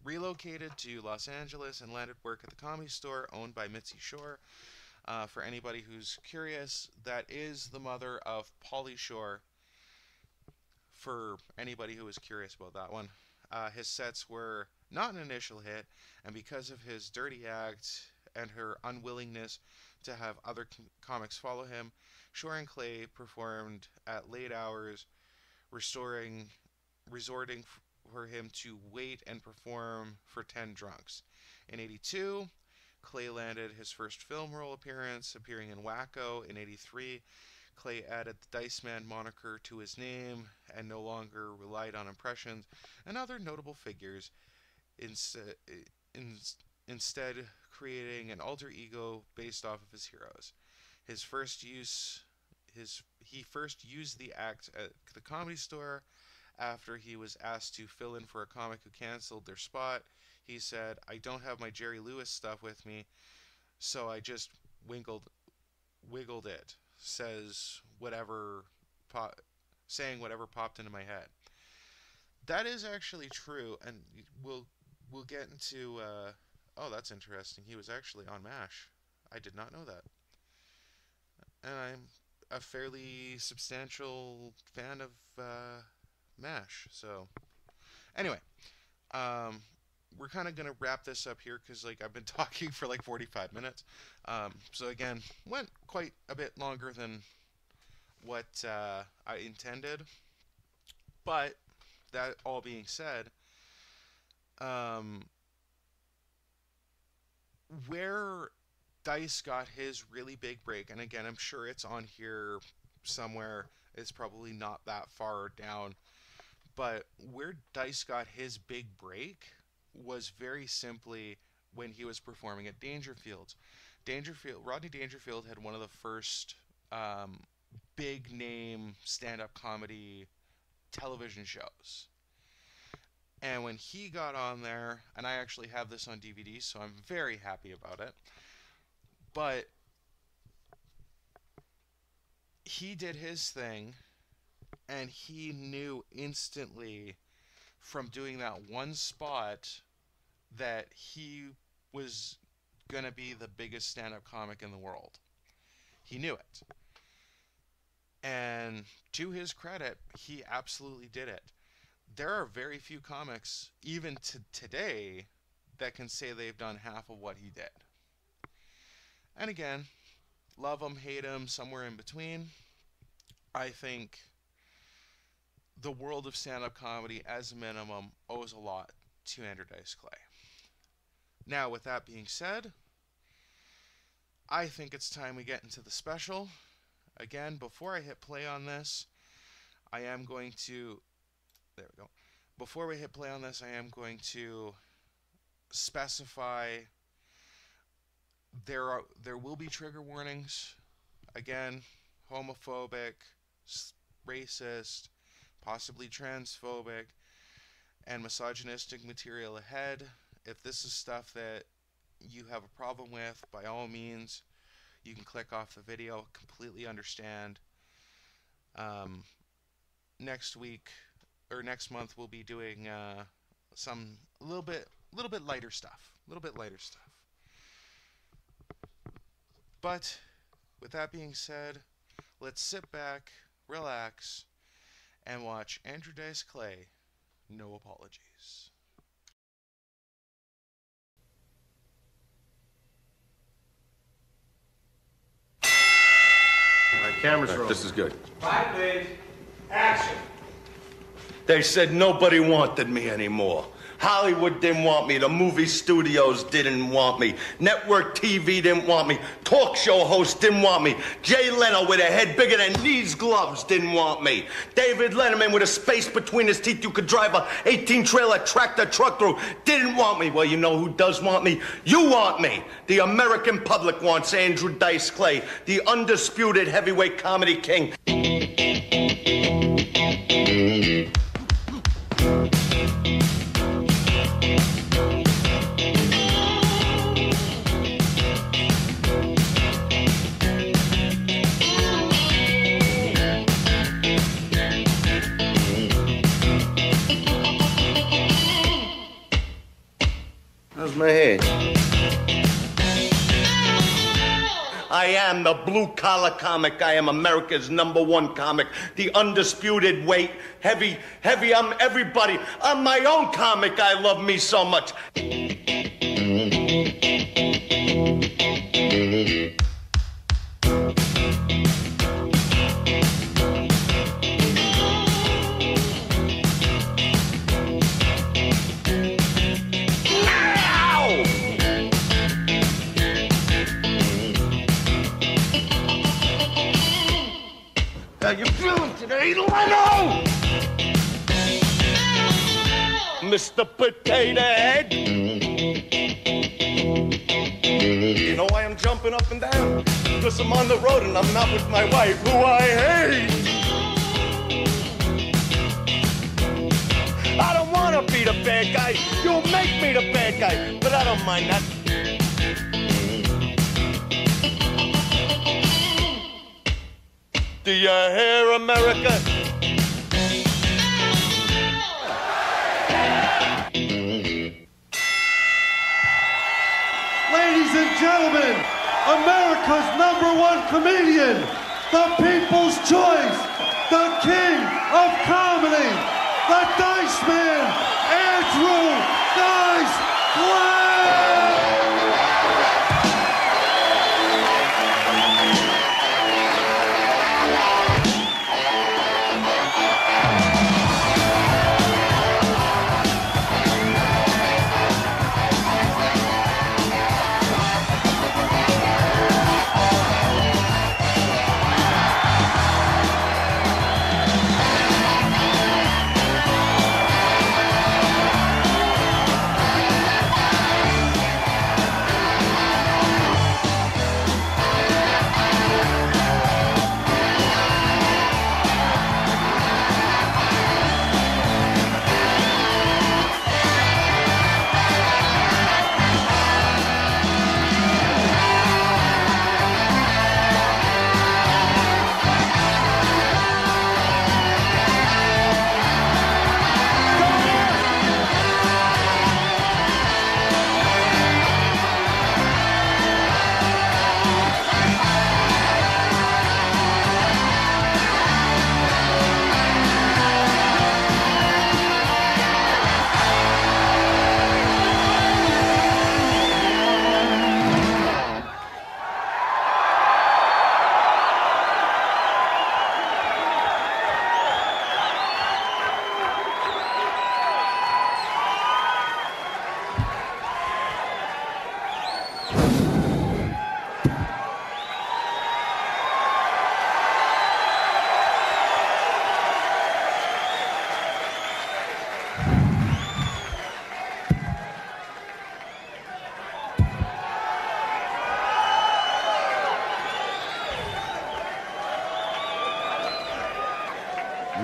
relocated to Los Angeles and landed work at the Comedy Store, owned by Mitzi Shore. For anybody who's curious, that is the mother of Pauly Shore. For anybody who was curious about that one, his sets were not an initial hit, and because of his dirty act and her unwillingness to have other comics follow him, Shore and Clay performed at late hours, resorting for him to wait and perform for 10 drunks. In 82, Clay landed his first film role appearance, appearing in Wacko. In 83, Clay added the Diceman moniker to his name and no longer relied on impressions and other notable figures, instead creating an alter ego based off of his heroes. He first used the act at the Comedy Store after he was asked to fill in for a comic who canceled their spot. He said, "I don't have my Jerry Lewis stuff with me, so I just wiggled it," saying whatever popped into my head. That is actually true, and we'll get into. Oh, that's interesting. He was actually on MASH. I did not know that, and I'm a fairly substantial fan of MASH. So, anyway, we're kind of gonna wrap this up here because I've been talking for 45 minutes. So again, went quite a bit longer than what I intended. But that all being said, where Dice got his really big break, and again, I'm sure it's on here somewhere. It's probably not that far down. But where Dice got his big break was very simply when he was performing at Dangerfields. Rodney Dangerfield had one of the first big name stand-up comedy television shows. And when he got on there, and I actually have this on DVD, so I'm very happy about it, but he did his thing, and he knew instantly from doing that one spot that he was going to be the biggest stand-up comic in the world. He knew it. And to his credit, he absolutely did it. There are very few comics, even today, that can say they've done half of what he did. And again, love him, hate him, somewhere in between. I think the world of stand-up comedy, as a minimum, owes a lot to Andrew Dice Clay. Now, with that being said, I think it's time we get into the special. Again, before I hit play on this, I am going to... There we go. Before we hit play on this, I am going to specify there will be trigger warnings. Again, homophobic, racist, possibly transphobic, and misogynistic material ahead. If this is stuff that you have a problem with, by all means, you can click off the video. Completely understand. Next week or next month, we'll be doing some a little bit lighter stuff. But with that being said, let's sit back, relax, and watch Andrew Dice Clay, No Apologies. All right, cameras rolling. This is good. 5 days. Action. They said nobody wanted me anymore. Hollywood didn't want me. The movie studios didn't want me. Network TV didn't want me. Talk show hosts didn't want me. Jay Leno with a head bigger than these gloves didn't want me. David Letterman with a space between his teeth you could drive a 18-trailer tractor truck through didn't want me. Well, you know who does want me? You want me. The American public wants Andrew Dice Clay, the undisputed heavyweight comedy king. Where's my hair? I am the blue-collar comic. I am America's #1 comic. The undisputed weight. Heavy, I'm everybody. I'm my own comic. I love me so much. How you feeling today, Leno? Mr. Potato Head? You know why I'm jumping up and down? Because I'm on the road and I'm not with my wife, who I hate. I don't want to be the bad guy. You'll make me the bad guy, but I don't mind that. Do you hear, America? Ladies and gentlemen, America's #1 comedian, the people's choice, the king of comedy, the Diceman, Andrew Clay.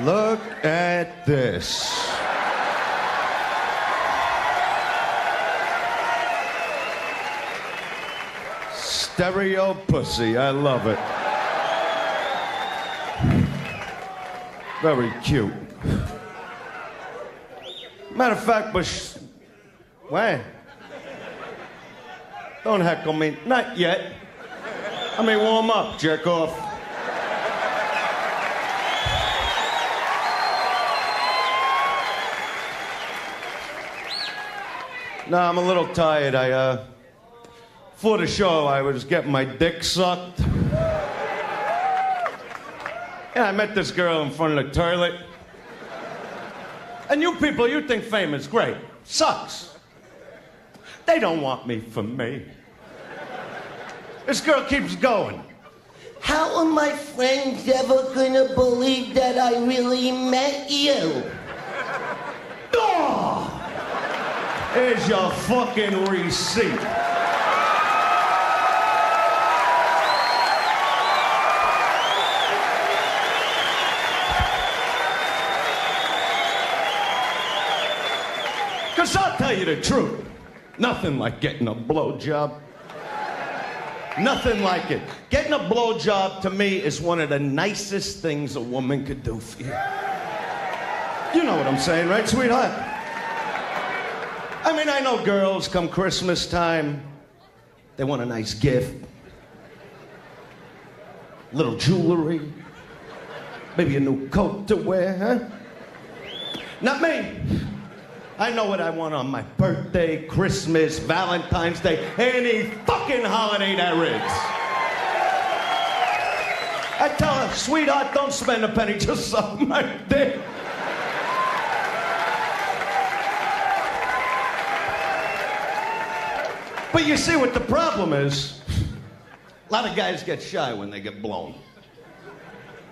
Look at this. Stereo pussy, I love it. Very cute. Matter of fact, wait. Don't heckle me. Not yet. Let me warm up, jerk off. No, I'm a little tired. Before the show, I was getting my dick sucked. Yeah, I met this girl in front of the toilet. And you people, you think fame is great. Sucks. They don't want me for me. This girl keeps going. How are my friends ever gonna believe that I really met you? Oh! Here's your fucking receipt. Because I'll tell you the truth. Nothing like getting a blowjob. Nothing like it. Getting a blowjob to me is one of the nicest things a woman could do for you. You know what I'm saying, right, sweetheart? I mean, I know girls come Christmas time, they want a nice gift. Little jewelry. Maybe a new coat to wear, huh? Not me. I know what I want on my birthday, Christmas, Valentine's Day, any fucking holiday there is. I tell her, sweetheart, don't spend a penny, just suck my dick. But you see what the problem is? A lot of guys get shy when they get blown.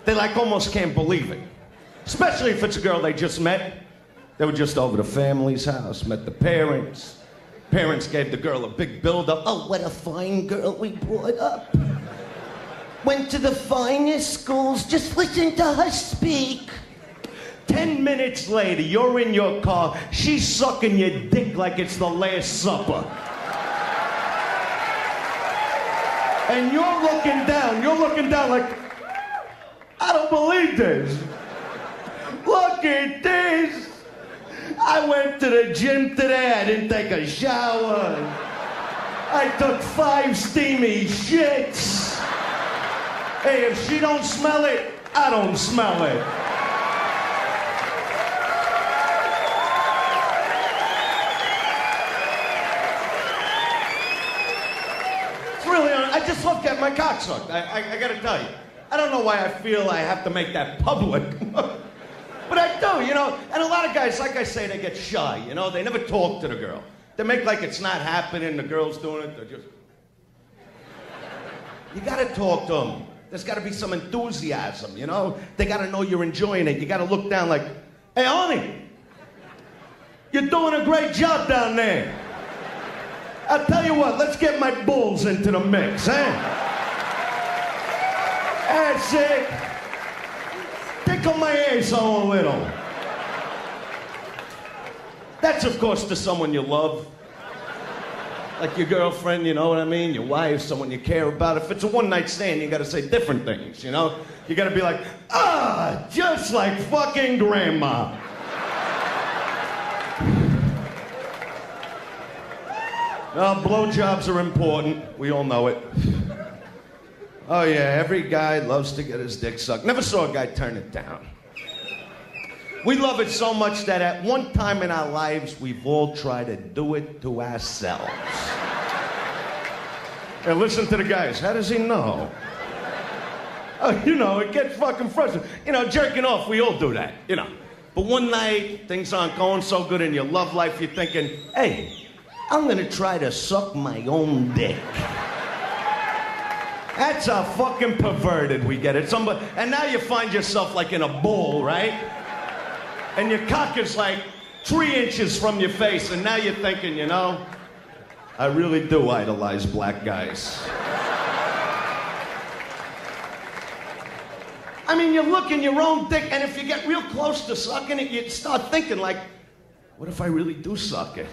They like almost can't believe it. Especially if it's a girl they just met. They were just over the family's house, met the parents. Parents gave the girl a big build-up. Oh, what a fine girl we brought up. Went to the finest schools, just listen to her speak. 10 minutes later, you're in your car, she's sucking your dick like it's the Last Supper. And you're looking down like, I don't believe this. Look at this. I went to the gym today, I didn't take a shower. I took 5 steamy shits. Hey, if she don't smell it, I don't smell it. It's really, I just love getting my cock sucked. I gotta tell you. I don't know why I feel I have to make that public. But I do, you know. And a lot of guys, like I say, they get shy, you know. They never talk to the girl. They make like it's not happening, the girl's doing it, they're just... You gotta talk to them. There's gotta be some enthusiasm, you know? They gotta know you're enjoying it. You gotta look down like, hey, honey, you're doing a great job down there. I'll tell you what, let's get my balls into the mix, eh? That's it. Tickle my asshole a little. That's, of course, to someone you love. Like your girlfriend, you know what I mean? Your wife, someone you care about. If it's a one-night stand, you gotta say different things, you know? You gotta be like, just like fucking grandma. Well, blowjobs are important. We all know it. Oh, yeah, every guy loves to get his dick sucked. Never saw a guy turn it down. We love it so much that at one time in our lives, we've all tried to do it to ourselves. And listen to the guys. How does he know? Oh, you know, it gets fucking frustrating. You know, jerking off, we all do that, you know. But one night, things aren't going so good in your love life, you're thinking, hey, I'm gonna try to suck my own dick. That's how fucking perverted we get it. And now you find yourself like in a bowl, right? And your cock is like 3 inches from your face, and now you're thinking, you know, I really do idolize black guys. I mean, you look in your own dick, and if you get real close to sucking it, you start thinking like, what if I really do suck it?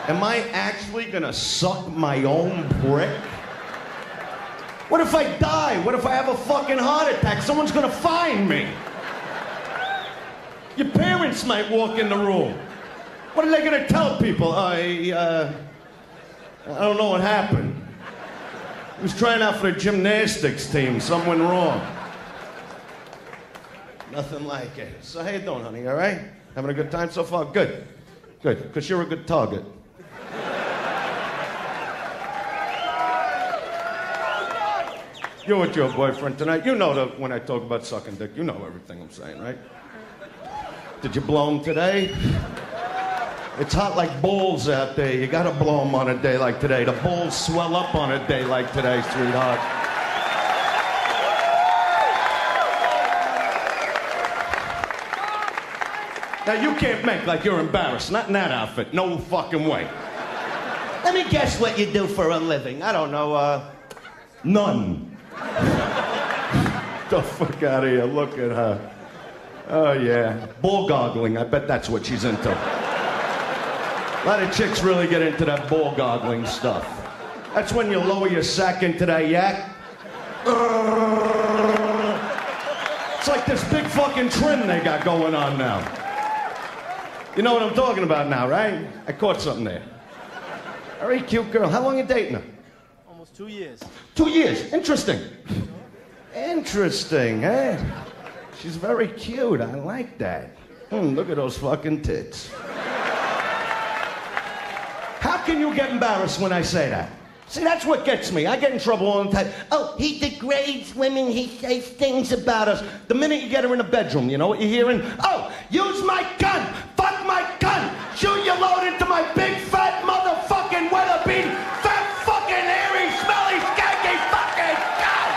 Am I actually gonna suck my own prick? What if I die? What if I have a fucking heart attack? Someone's gonna find me. Your parents might walk in the room. What are they gonna tell people? I don't know what happened. He was trying out for the gymnastics team. Something went wrong. Nothing like it. So how you doing, honey? All right? Having a good time so far? Good. Good, because you're a good target. You're with your boyfriend tonight. You know that when I talk about sucking dick, you know everything I'm saying, right? Did you blow him today? It's hot like balls out there. You gotta blow them on a day like today. The balls swell up on a day like today, sweetheart. Now, you can't make like you're embarrassed. Not in that outfit. No fucking way. Let me guess what you do for a living. I don't know, none. The fuck out of here. Look at her. Oh, yeah. Ball goggling. I bet that's what she's into. A lot of chicks really get into that ball goggling stuff. That's when you lower your sack into that yak. It's like this big fucking trim they got going on now. You know what I'm talking about now, right? I caught something there. Very cute girl. How long you dating her? Almost 2 years. 2 years. Interesting. Interesting, eh? She's very cute. I like that. Look at those fucking tits. How can you get embarrassed when I say that? See, that's what gets me. I get in trouble all the time. Oh, he degrades women. He says things About us. The minute you get her in the bedroom, you know what you're hearing? Oh, use my gun! Fuck my gun! Shoot your load into my big fat motherfucking weather bean! Fat fucking hairy, smelly, skanky fucking gun!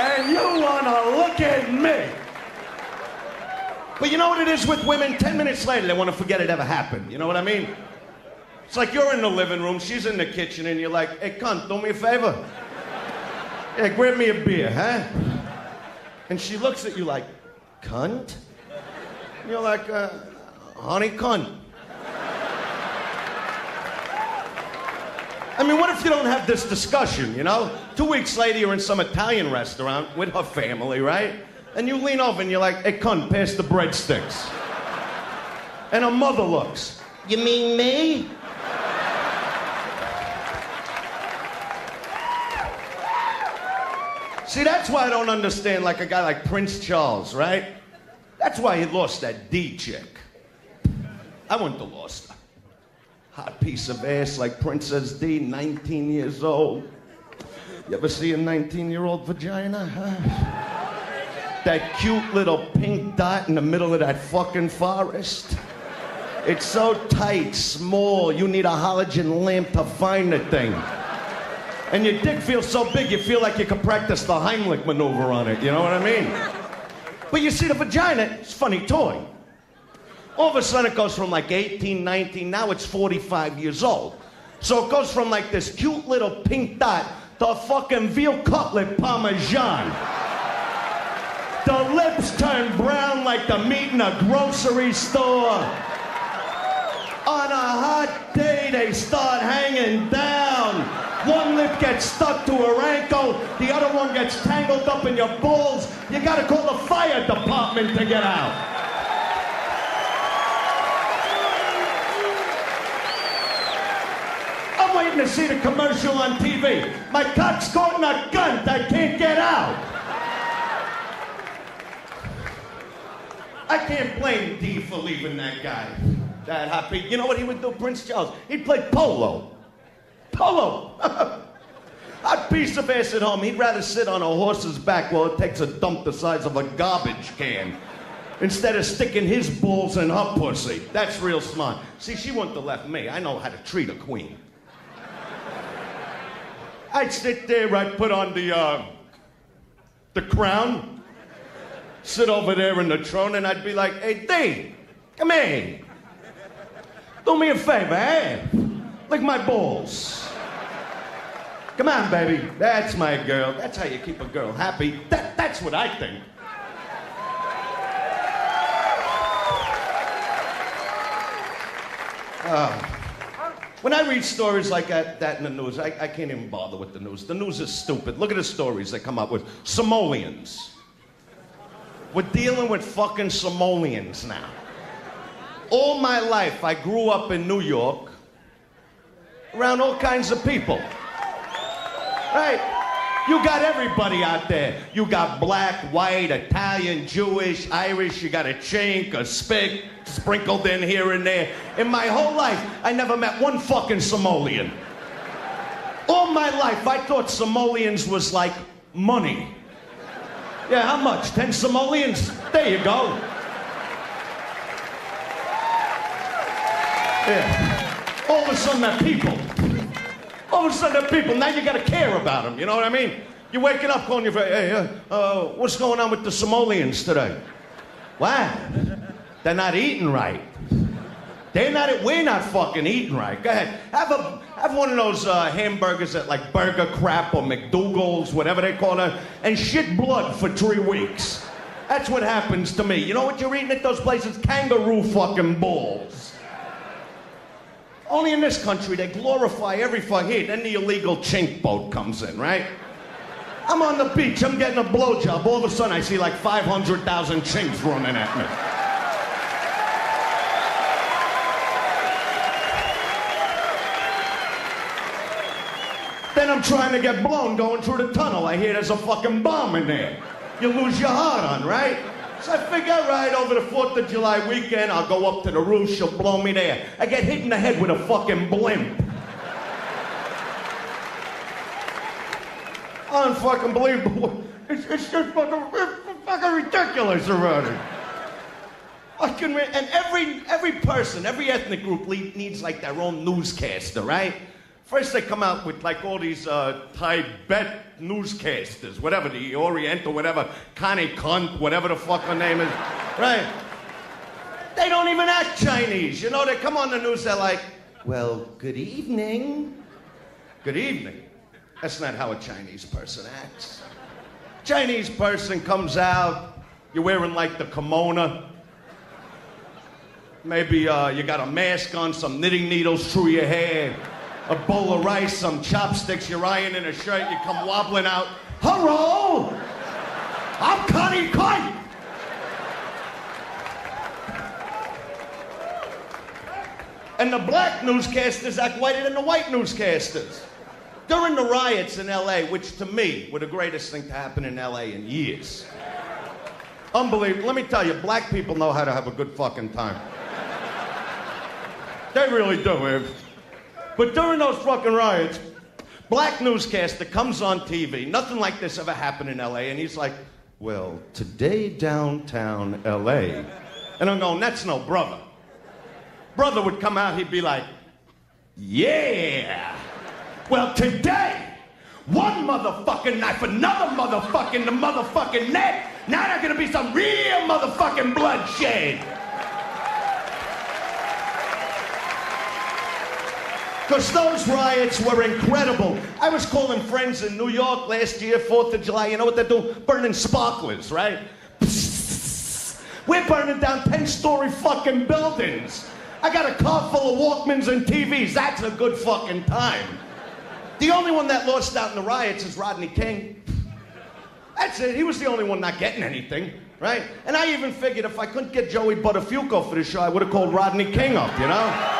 And you wanna look at me! But you know what it is with women? 10 minutes later, they want to forget it ever happened. You know what I mean? It's like you're in the living room, she's in the kitchen, and you're like, hey, cunt, do me a favor. Yeah, grab me a beer, huh? And she looks at you like, cunt? And you're like, honey, cunt. I mean, what if you don't have this discussion, you know? 2 weeks later, you're in some Italian restaurant with her family, right? And you lean over and you're like, hey, cunt, pass the breadsticks. And her mother looks. You mean me? See, that's why I don't understand, like, a guy like Prince Charles, right? That's why he lost that D chick. I wouldn't have lost her. Hot piece of ass like Princess D, 19 years old. You ever see a 19-year-old vagina, huh? That cute little pink dot in the middle of that fucking forest. It's so tight, small, you need a halogen lamp to find the thing. And your dick feels so big, you feel like you could practice the Heimlich maneuver on it, you know what I mean? But you see, the vagina, it's a funny toy. All of a sudden it goes from like 18, 19, now it's 45 years old. So it goes from like this cute little pink dot to a fucking veal cutlet parmesan. The lips turn brown like the meat in a grocery store. On a hot day, they start hanging down. One lip gets stuck to her ankle, the other one gets tangled up in your balls. You gotta call the fire department to get out. I'm waiting to see the commercial on TV. My cock's caught in a gun, I can't get out. I can't blame D for leaving that guy. That happy. You know what he would do, Prince Charles? He'd play polo. Polo! A piece of ass at home. He'd rather sit on a horse's back while it takes a dump the size of a garbage can instead of sticking his balls in her pussy. That's real smart. See, she wouldn't have left me. I know how to treat a queen. I'd sit there, I'd put on the crown, sit over there in the throne, and I'd be like, hey, D, come here. Do me a favor, eh? Lick my balls. Come on, baby. That's my girl. That's how you keep a girl happy. That's what I think. When I read stories like that in the news, I can't even bother with the news. The news is stupid. Look at the stories they come up with. Somalians. We're dealing with fucking Somalians now. All my life, I grew up in New York, around all kinds of people. Right? You got everybody out there. You got black, white, Italian, Jewish, Irish, you got a chink, a spick, sprinkled in here and there. In my whole life, I never met one fucking Somalian. All my life, I thought Somalians was like money. Yeah, how much? 10 Somalians? There you go. Yeah. All of a sudden, they're people. All of a sudden, they're people. Now you got to care about them. You know what I mean? You're waking up calling your friend, hey, what's going on with the Somalians today? What? They're not eating right. We're not fucking eating right. Go ahead. Have one of those hamburgers at like Burger Crap or McDougal's, whatever they call it, and shit blood for 3 weeks. That's what happens to me. You know what you're eating at those places? Kangaroo fucking balls. Only in this country, they glorify every fuck. Hey, then the illegal chink boat comes in, right? I'm on the beach, I'm getting a blowjob. All of a sudden, I see like 500,000 chinks running at me. Then I'm trying to get blown going through the tunnel. I hear there's a fucking bomb in there. You lose your heart on, right? So I figure, right, over the 4th of July weekend, I'll go up to the roof, she'll blow me there. I get hit in the head with a fucking blimp. Unfucking-believable. It's just fucking ridiculous around it. And every person, every ethnic group needs like their own newscaster, right? First they come out with like all these Tibet newscasters, whatever, the Orient or whatever, Connie Cunt, whatever the fuck her name is, right? They don't even act Chinese, you know? They come on the news, they're like, well, good evening. Good evening. That's not how a Chinese person acts. Chinese person comes out, you're wearing like the kimono. Maybe you got a mask on, some knitting needles through your hair, a bowl of rice, some chopsticks, you're ironing a shirt, you come wobbling out. Hello! I'm Connie Kite! And the black newscasters act whiter than the white newscasters. During the riots in LA, which to me were the greatest thing to happen in LA in years. Unbelievable. Let me tell you, black people know how to have a good fucking time. They really do. But during those fucking riots, black newscaster comes on TV. Nothing like this ever happened in LA. And he's like, well, today downtown LA. And I'm going, that's no brother. Brother would come out, he'd be like, yeah. Well, today, one motherfucking knife, another motherfucking the motherfucking neck. Now there's gonna be some real motherfucking bloodshed. Because those riots were incredible. I was calling friends in New York last year, 4th of July. You know what they're doing? Burning sparklers, right? We're burning down 10-story fucking buildings. I got a car full of Walkmans and TVs. That's a good fucking time. The only one that lost out in the riots is Rodney King. That's it. He was the only one not getting anything, right? And I even figured if I couldn't get Joey Buttafuoco for the show, I would have called Rodney King up, you know?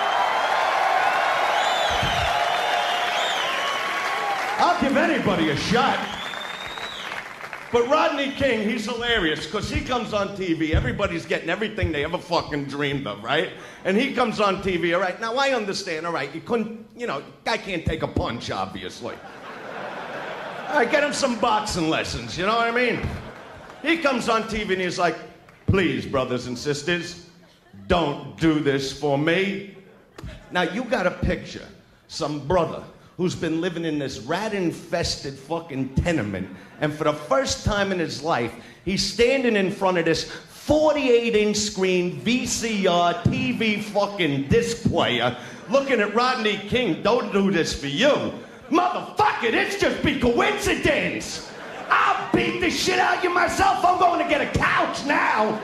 I'll give anybody a shot. But Rodney King, he's hilarious because he comes on TV. Everybody's getting everything they ever fucking dreamed of, right? And he comes on TV, all right? Now, I understand, all right, you couldn't, you know, guy can't take a punch, obviously. All right, get him some boxing lessons, you know what I mean? He comes on TV and he's like, please, brothers and sisters, don't do this for me. Now, you got a picture, some brother who's been living in this rat-infested fucking tenement, and for the first time in his life, he's standing in front of this 48-inch screen VCR TV fucking disc player, looking at Rodney King. Don't do this for you. Motherfucker, it's just be coincidence. I'll beat the shit out of you myself. I'm going to get a couch now.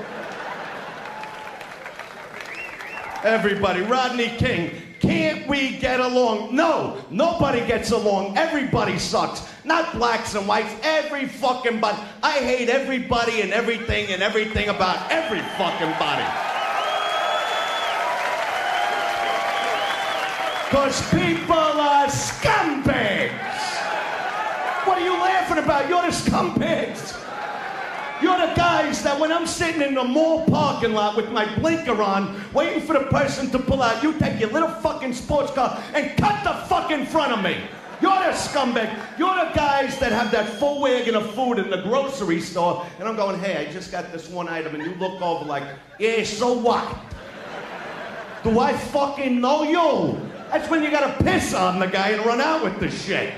Everybody, Rodney King. Can't we get along? No, nobody gets along. Everybody sucks. Not blacks and whites, every fucking body. I hate everybody and everything about every fucking body. Because people are scumbags. What are you laughing about? You're the scumbags. You're the guys that when I'm sitting in the mall parking lot with my blinker on, waiting for the person to pull out, you take your little fucking sports car and cut the fuck in front of me. You're the scumbag. You're the guys that have that full wagon of food in the grocery store, and I'm going, hey, I just got this one item, and you look over like, yeah, so what? Do I fucking know you? That's when you gotta piss on the guy and run out with the shit.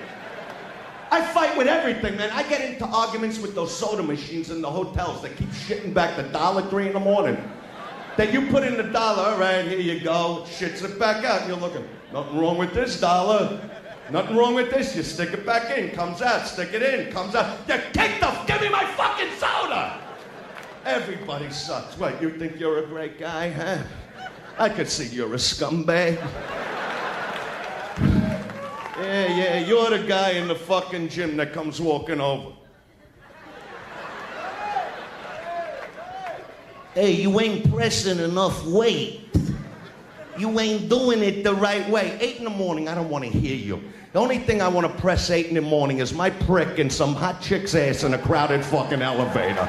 I fight with everything, man. I get into arguments with those soda machines in the hotels that keep shitting back the $1.03 in the morning. That you put in the dollar, all right, here you go, shits it back out, and you're looking, nothing wrong with this dollar. Nothing wrong with this. You stick it back in, comes out, stick it in, comes out. You kick the, give me my fucking soda! Everybody sucks. What, you think you're a great guy, huh? I could see you're a scumbag. Yeah, you're the guy in the fucking gym that comes walking over. Hey, you ain't pressing enough weight. You ain't doing it the right way. 8 in the morning, I don't want to hear you. The only thing I want to press 8 in the morning is my prick and some hot chick's ass in a crowded fucking elevator.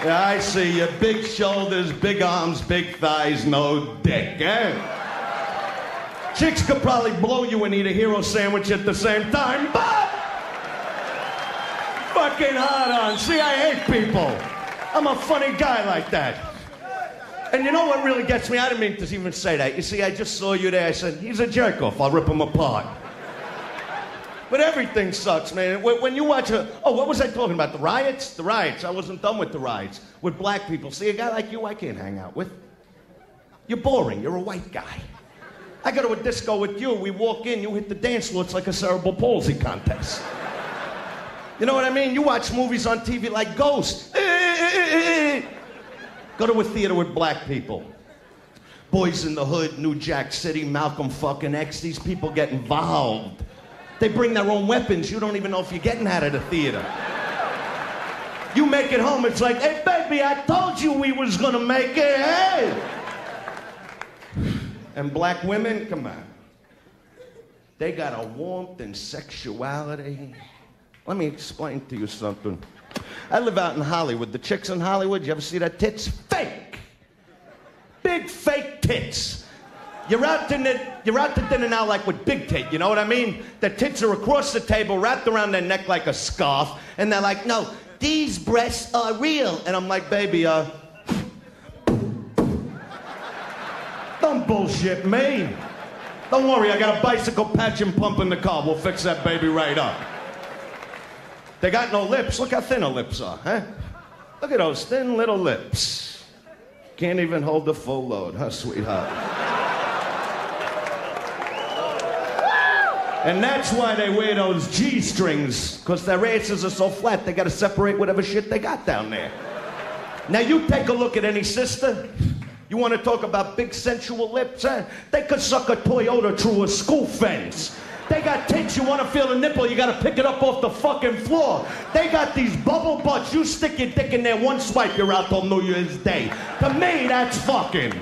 Yeah, I see you. Big shoulders, big arms, big thighs, no dick, eh? Chicks could probably blow you and eat a hero sandwich at the same time, but fucking hard on. See, I hate people. I'm a funny guy like that. And you know what really gets me? I didn't mean to even say that. You see, I just saw you there. I said, he's a jerk-off. I'll rip him apart. But everything sucks, man. When you watch oh, what was I talking about? The riots? The riots. I wasn't done with the riots. With black people. See, a guy like you, I can't hang out with. You're boring. You're a white guy. I go to a disco with you. We walk in. You hit the dance floor. It's like a cerebral palsy contest. You know what I mean? You watch movies on TV like Ghost. Go to a theater with black people. Boys in the Hood, New Jack City, Malcolm fucking X. These people get involved. They bring their own weapons. You don't even know if you're getting out of the theater. You make it home, it's like, hey, baby, I told you we was gonna make it, hey! And black women, come on. They got a warmth and sexuality. Let me explain to you something. I live out in Hollywood. The chicks in Hollywood, you ever see their tits? Fake! Big fake tits. You're out to dinner now like with big tit, you know what I mean? The tits are across the table, wrapped around their neck like a scarf, and they're like, no, these breasts are real. And I'm like, baby, don't bullshit me. Don't worry, I got a bicycle patch and pump in the car. We'll fix that baby right up. They got no lips. Look how thin her lips are, huh? Look at those thin little lips. Can't even hold the full load, huh, sweetheart? And that's why they wear those G-strings, because their asses are so flat, they gotta separate whatever shit they got down there. Now you take a look at any sister. You wanna talk about big sensual lips, huh? They could suck a Toyota through a school fence. They got tits, you wanna feel a nipple, you gotta pick it up off the fucking floor. They got these bubble butts, you stick your dick in there, one swipe, you're out till New Year's Day. To me, that's fucking.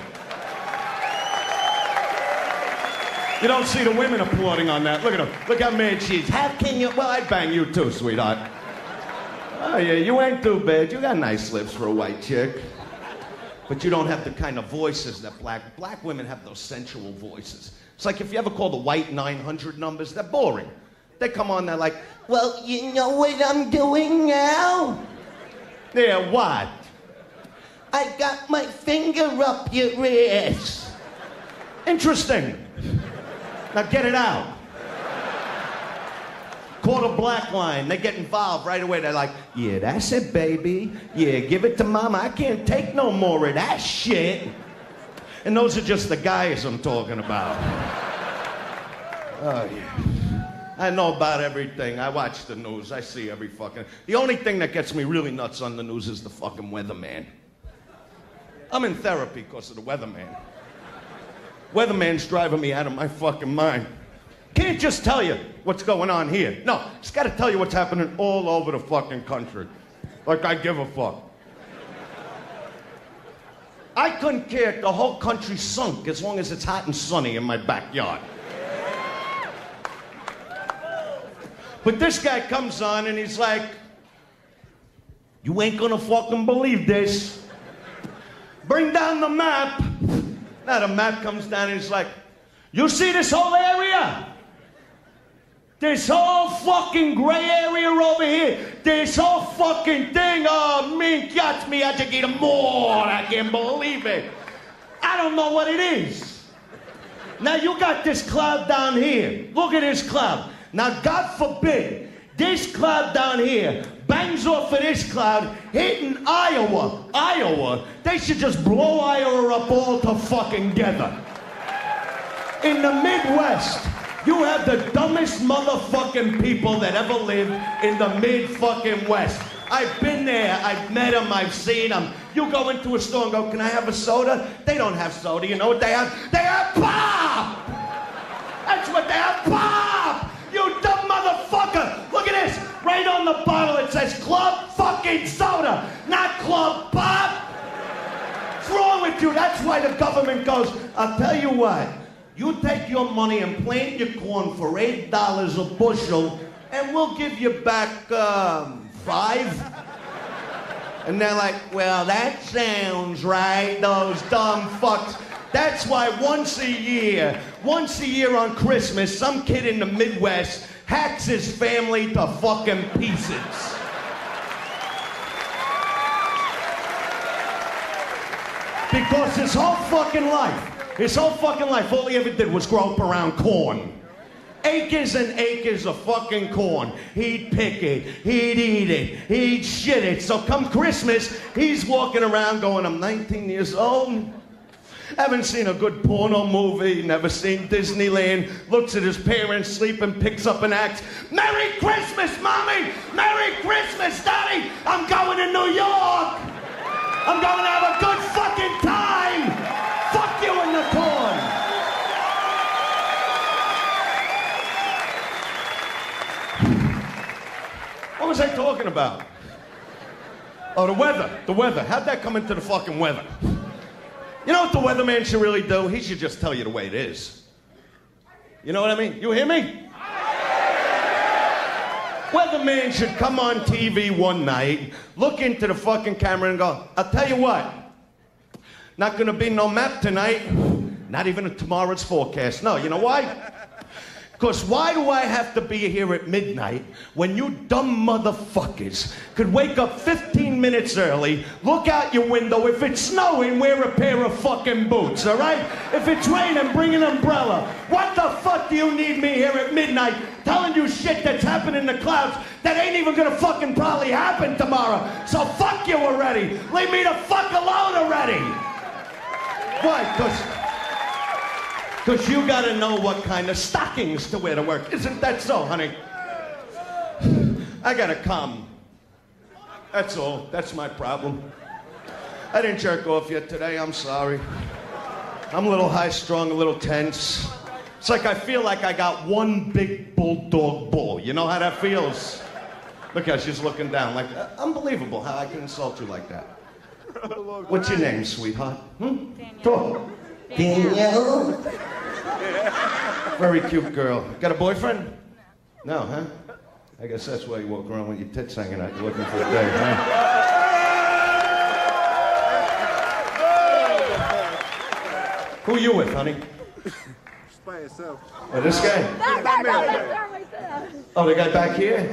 You don't see the women applauding on that. Look at her. Look how mad she is. How can you? Well, I'd bang you too, sweetheart. Oh, yeah, you ain't too bad. You got nice lips for a white chick. But you don't have the kind of voices that black women have, those sensual voices. It's like if you ever call the white 900 numbers, they're boring. They come on, they're like, well, you know what I'm doing now? Yeah, what? I got my finger up your ass. Interesting. Now get it out. Call the black line. They get involved right away. They're like, yeah, that's it, baby. Yeah, give it to mama. I can't take no more of that shit. And those are just the guys I'm talking about. Oh, yeah. I know about everything. I watch the news. I see every fucking... The only thing that gets me really nuts on the news is the fucking weatherman. I'm in therapy because of the weatherman. Weatherman's driving me out of my fucking mind. Can't just tell you what's going on here. No, just gotta tell you what's happening all over the fucking country. Like I give a fuck. I couldn't care if the whole country sunk as long as it's hot and sunny in my backyard. But this guy comes on and he's like, you ain't gonna fucking believe this. Bring down the map. Now the map comes down and he's like, you see this whole area? This whole fucking gray area over here. This whole fucking thing. Oh, me, catch me, I just get more. I can't believe it. I don't know what it is. Now you got this cloud down here. Look at this cloud. Now, God forbid, this cloud down here bangs off of this cloud, hitting Iowa. Iowa, they should just blow Iowa up all to fucking together. In the Midwest, you have the dumbest motherfucking people that ever lived in the mid-fucking West. I've been there. I've met them. I've seen them. You go into a store and go, can I have a soda? They don't have soda. You know what they have? They have pop! That's what they have, pop! You dumb motherfucker! Look at this. Right on the bottle it says Club fucking Soda, not Club Pop. What's wrong with you? That's why the government goes, I'll tell you what. You take your money and plant your corn for $8 a bushel, and we'll give you back, 5. And they're like, well, that sounds right, those dumb fucks. That's why once a year on Christmas, some kid in the Midwest hacks his family to fucking pieces. Because his whole fucking life, all he ever did was grow up around corn. Acres and acres of fucking corn. He'd pick it, he'd eat it, he'd shit it. So come Christmas, he's walking around going, I'm 19 years old. Haven't seen a good porno movie, never seen Disneyland, looks at his parents sleeping, picks up an axe. Merry Christmas, Mommy! Merry Christmas, Daddy! I'm going to New York! I'm going to have a good fucking time! Fuck you in the corn! What was I talking about? Oh, the weather. How'd that come into the fucking weather? You know what the weatherman should really do? He should just tell you the way it is. You know what I mean? You hear me? Weatherman should come on TV one night, look into the fucking camera and go, I'll tell you what, not gonna be no map tonight, not even tomorrow's forecast. No, you know why? Because why do I have to be here at midnight when you dumb motherfuckers could wake up 15 minutes early, look out your window, if it's snowing, wear a pair of fucking boots, all right? If it's raining, bring an umbrella. What the fuck do you need me here at midnight telling you shit that's happening in the clouds that ain't even gonna fucking probably happen tomorrow? So fuck you already. Leave me the fuck alone already. Why? Because you gotta know what kind of stockings to wear to work. Isn't that so, honey? I gotta come. That's all. That's my problem. I didn't jerk off yet today. I'm sorry. I'm a little high-strung, a little tense. It's like I feel like I got one big bulldog bull. You know how that feels? Look how she's looking down. Like, unbelievable how I can insult you like that. What's your name, sweetheart? Danielle. Talk. Danielle? Very cute girl. Got a boyfriend? No, huh? I guess that's why you walk around with your tits hanging out. You're looking for a date, huh? Who you with, honey? Just by yourself. Oh, this guy? Oh, the guy back here?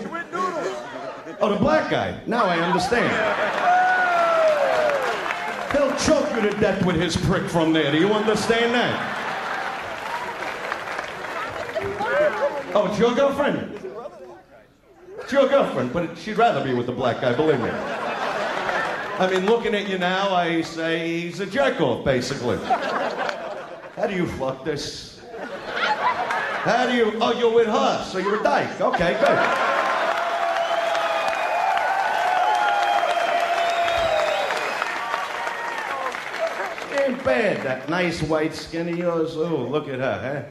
Oh, the black guy. Now I understand. He'll choke you to death with his prick from there. Do you understand that? Oh, it's your girlfriend? It's your girlfriend, but she'd rather be with the black guy, believe me. I mean, looking at you now, I say he's a jerk-off, basically. How do you fuck this? How do you... Oh, you're with her, so you're a dyke. Okay, good. Ain't bad, that nice white skin of yours. Oh, look at her, huh?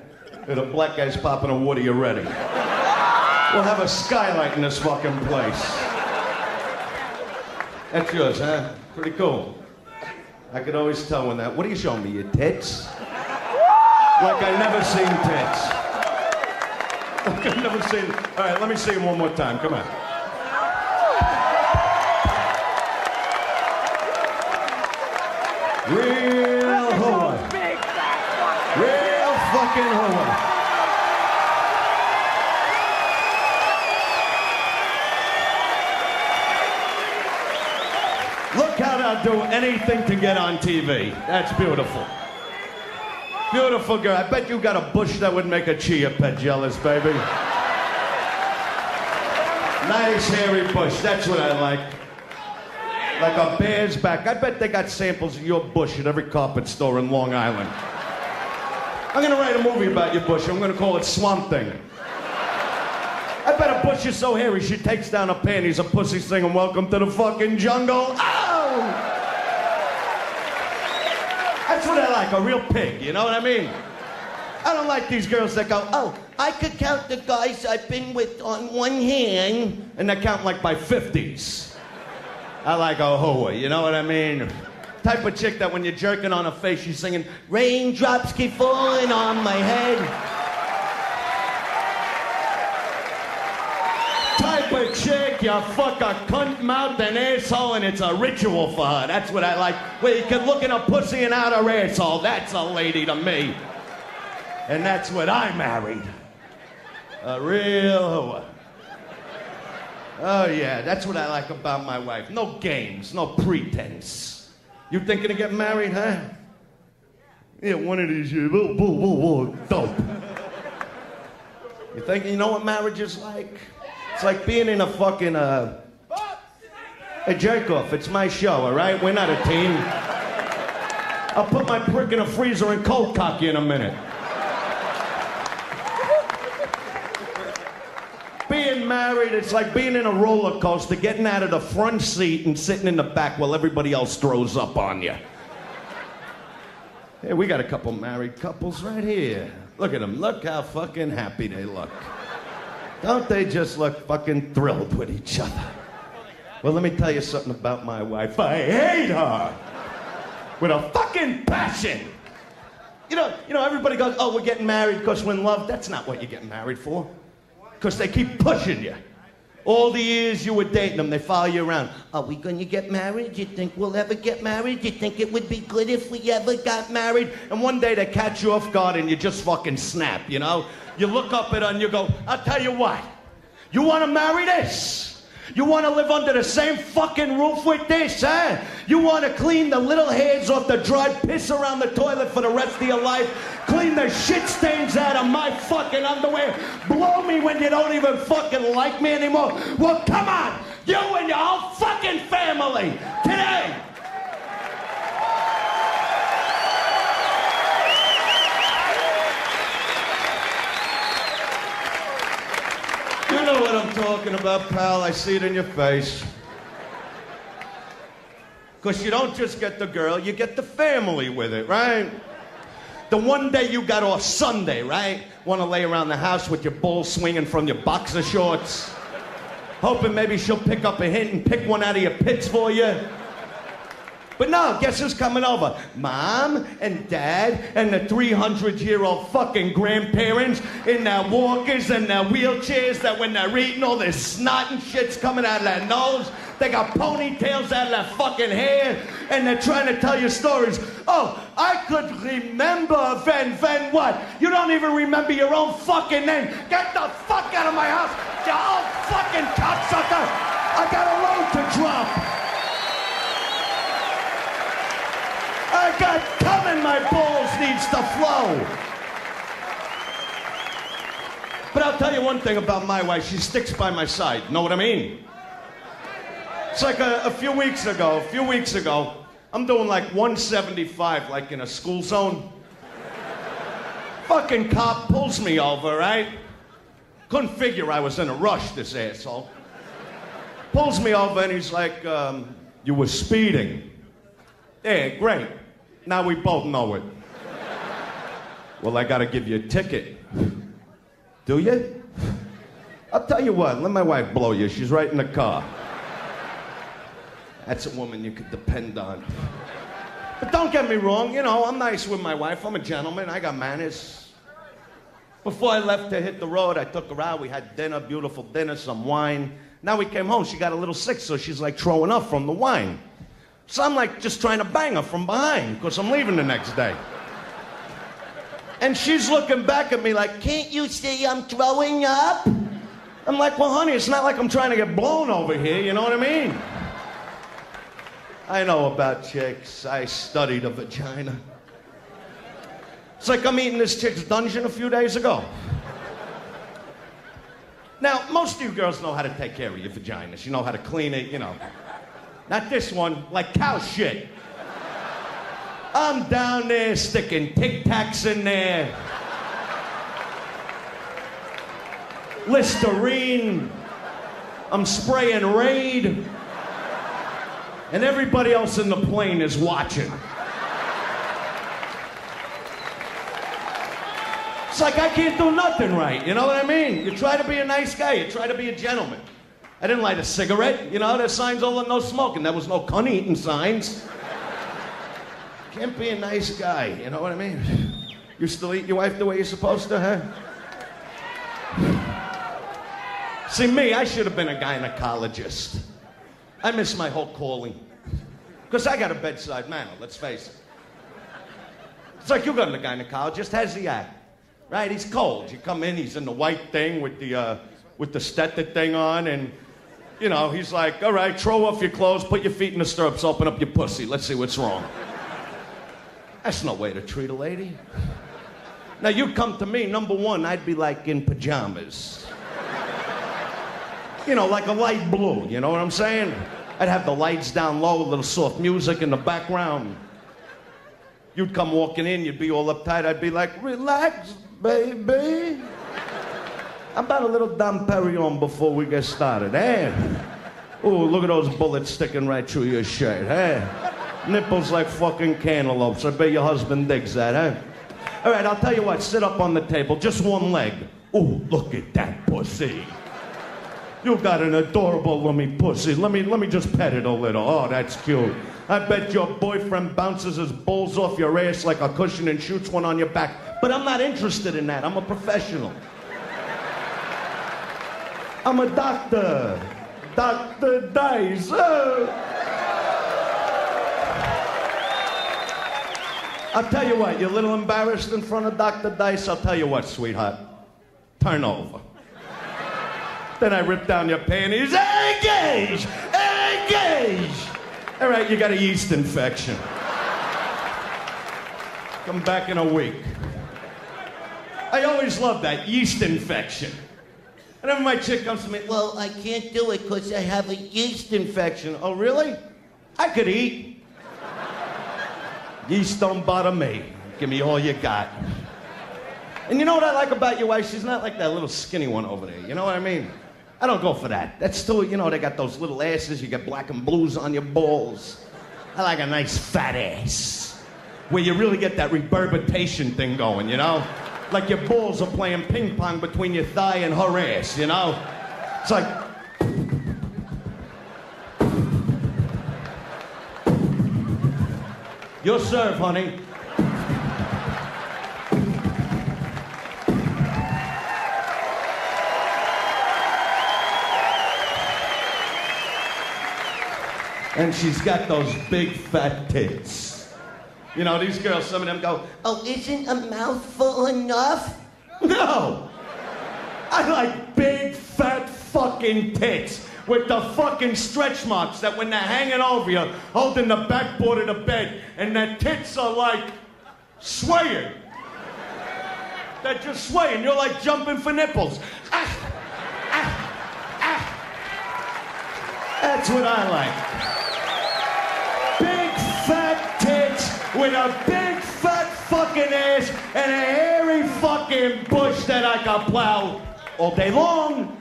The black guy's popping a woody already. We'll have a skylight in this fucking place. That's yours, huh? Pretty cool. I could always tell when that... What are you showing me, your tits? Like I never seen tits. Like I've never seen... All right, let me see them one more time. Come on. Real hoa. Real fucking hoa. Look how they'll do anything to get on TV. That's beautiful. Beautiful girl. I bet you got a bush that would make a chia pet jealous, baby. Nice hairy bush. That's what I like. Like a bear's back. I bet they got samples of your bush at every carpet store in Long Island. I'm gonna write a movie about your bush. I'm gonna call it Swamp Thing. I bet a bush is so hairy, she takes down her panties, a pussy singing, welcome to the fucking jungle. Oh! That's what I like, a real pig, you know what I mean? I don't like these girls that go, oh, I could count the guys I've been with on one hand, and they count like by 50s. I like a hoa, you know what I mean? Type of chick that when you're jerking on her face, she's singing, raindrops keep falling on my head. Type of chick, you fuck a cunt mouth and asshole, and it's a ritual for her. That's what I like. Where you can look in a pussy and out her asshole. That's a lady to me. And that's what I married. A real hoa. Oh yeah, that's what I like about my wife. No games, no pretense. You thinking of getting married, huh? Yeah, one of these years. Dope. You know what marriage is like? It's like being in a fucking, a jerk off. It's my show, all right? We're not a team. I'll put my prick in a freezer and cold cock you in a minute. Being married, it's like being in a roller coaster, getting out of the front seat and sitting in the back while everybody else throws up on you. Hey, we got a couple married couples right here. Look at them. Look how fucking happy they look. Don't they just look fucking thrilled with each other? Well, let me tell you something about my wife. I hate her with a fucking passion. You know, everybody goes, oh, we're getting married because we're in love. That's not what you're getting married for. Because they keep pushing you. All the years you were dating them, they follow you around. Are we going to get married? You think we'll ever get married? You think it would be good if we ever got married? And one day they catch you off guard and you just fucking snap, you know? You look up at her and you go, I'll tell you what. You want to marry this? You want to live under the same fucking roof with this, huh? You want to clean the little hairs off the dried piss around the toilet for the rest of your life? Clean the shit stains out of my fucking underwear? Blow me when you don't even fucking like me anymore? Well, come on! You and your whole fucking family! Today! You know what I'm talking about, pal. I see it in your face. Because you don't just get the girl, you get the family with it, right? The one day you got off Sunday, right? Want to lay around the house with your balls swinging from your boxer shorts. Hoping maybe she'll pick up a hint and pick one out of your pits for you. But no, guess who's coming over? Mom and Dad and the 300-year-old fucking grandparents in their walkers and their wheelchairs that when they're eating all this snot and shit's coming out of their nose. They got ponytails out of their fucking hair and they're trying to tell you stories. Oh, I could remember Ven what? You don't even remember your own fucking name. Get the fuck out of my house, you old fucking cocksucker. I got a load to drop. I got coming, my balls needs to flow. But I'll tell you one thing about my wife, she sticks by my side, know what I mean? It's like a few weeks ago, I'm doing like 175, like in a school zone. Fucking cop pulls me over, right? Couldn't figure I was in a rush, this asshole. Pulls me over and he's like, you were speeding. Yeah, great. Now we both know it. Well, I gotta give you a ticket. Do you? I'll tell you what, let my wife blow you. She's right in the car. That's a woman you could depend on. But don't get me wrong, you know, I'm nice with my wife. I'm a gentleman. I got manners. Before I left to hit the road, I took her out. We had dinner, beautiful dinner, some wine. Now we came home. She got a little sick, so she's like throwing up from the wine. So I'm like just trying to bang her from behind because I'm leaving the next day. And she's looking back at me like, can't you see I'm throwing up? I'm like, well, honey, it's not like I'm trying to get blown over here, you know what I mean? I know about chicks. I studied a vagina. It's like I'm eating this chick's dungeon a few days ago. Now, most of you girls know how to take care of your vaginas. You know how to clean it, you know. Not this one, like cow shit. I'm down there sticking Tic Tacs in there. Listerine. I'm spraying Raid. And everybody else in the plane is watching. It's like I can't do nothing right, you know what I mean? You try to be a nice guy, you try to be a gentleman. I didn't light a cigarette, you know, there's signs all on no smoking. There was no cunt-eating signs. Can't be a nice guy, you know what I mean? You still eat your wife the way you're supposed to, huh? See, me, I should have been a gynecologist. I miss my whole calling. Because I got a bedside manner, let's face it. It's like you go to the gynecologist, how's he act? Right, he's cold. You come in, he's in the white thing with the stetted thing on, and, you know, he's like, all right, throw off your clothes, put your feet in the stirrups, open up your pussy, let's see what's wrong. That's no way to treat a lady. Now, you come to me, number one, I'd be like in pajamas. You know, like a light blue, you know what I'm saying? I'd have the lights down low, a little soft music in the background. You'd come walking in, you'd be all uptight, I'd be like, relax, baby. How about a little Dom Perignon before we get started, eh? Ooh, look at those bullets sticking right through your shirt, eh? Nipples like fucking cantaloupes. I bet your husband digs that, eh? All right, I'll tell you what, sit up on the table, just one leg. Ooh, look at that pussy. You got an adorable lummy pussy. Let me just pet it a little. Oh, that's cute. I bet your boyfriend bounces his balls off your ass like a cushion and shoots one on your back. But I'm not interested in that. I'm a professional. I'm a doctor. Dr. Dice. I'll tell you what, you're a little embarrassed in front of Dr. Dice. I'll tell you what, sweetheart. Turn over. Then I rip down your panties. Engage! Engage! All right, you got a yeast infection. Come back in a week. I always love that, yeast infection. Whenever my chick comes to me, well, I can't do it because I have a yeast infection. Oh, really? I could eat. Yeast don't bother me. Give me all you got. And you know what I like about your wife? She's not like that little skinny one over there. You know what I mean? I don't go for that. That's still, you know, they got those little asses. You got black and blues on your balls. I like a nice fat ass. Where you really get that reverberation thing going, you know? Like your balls are playing ping pong between your thigh and her ass, you know? It's like... Your serve, honey. And she's got those big fat tits. You know, these girls, some of them go, oh, isn't a mouthful enough? No! I like big fat fucking tits with the fucking stretch marks that when they're hanging over you, holding the backboard of the bed, and their tits are like swaying. They're just swaying. You're like jumping for nipples. Ah, ah, ah. That's what I like. Big fat tits with a big fat fucking ass and a hairy fucking bush that I can plow all day long.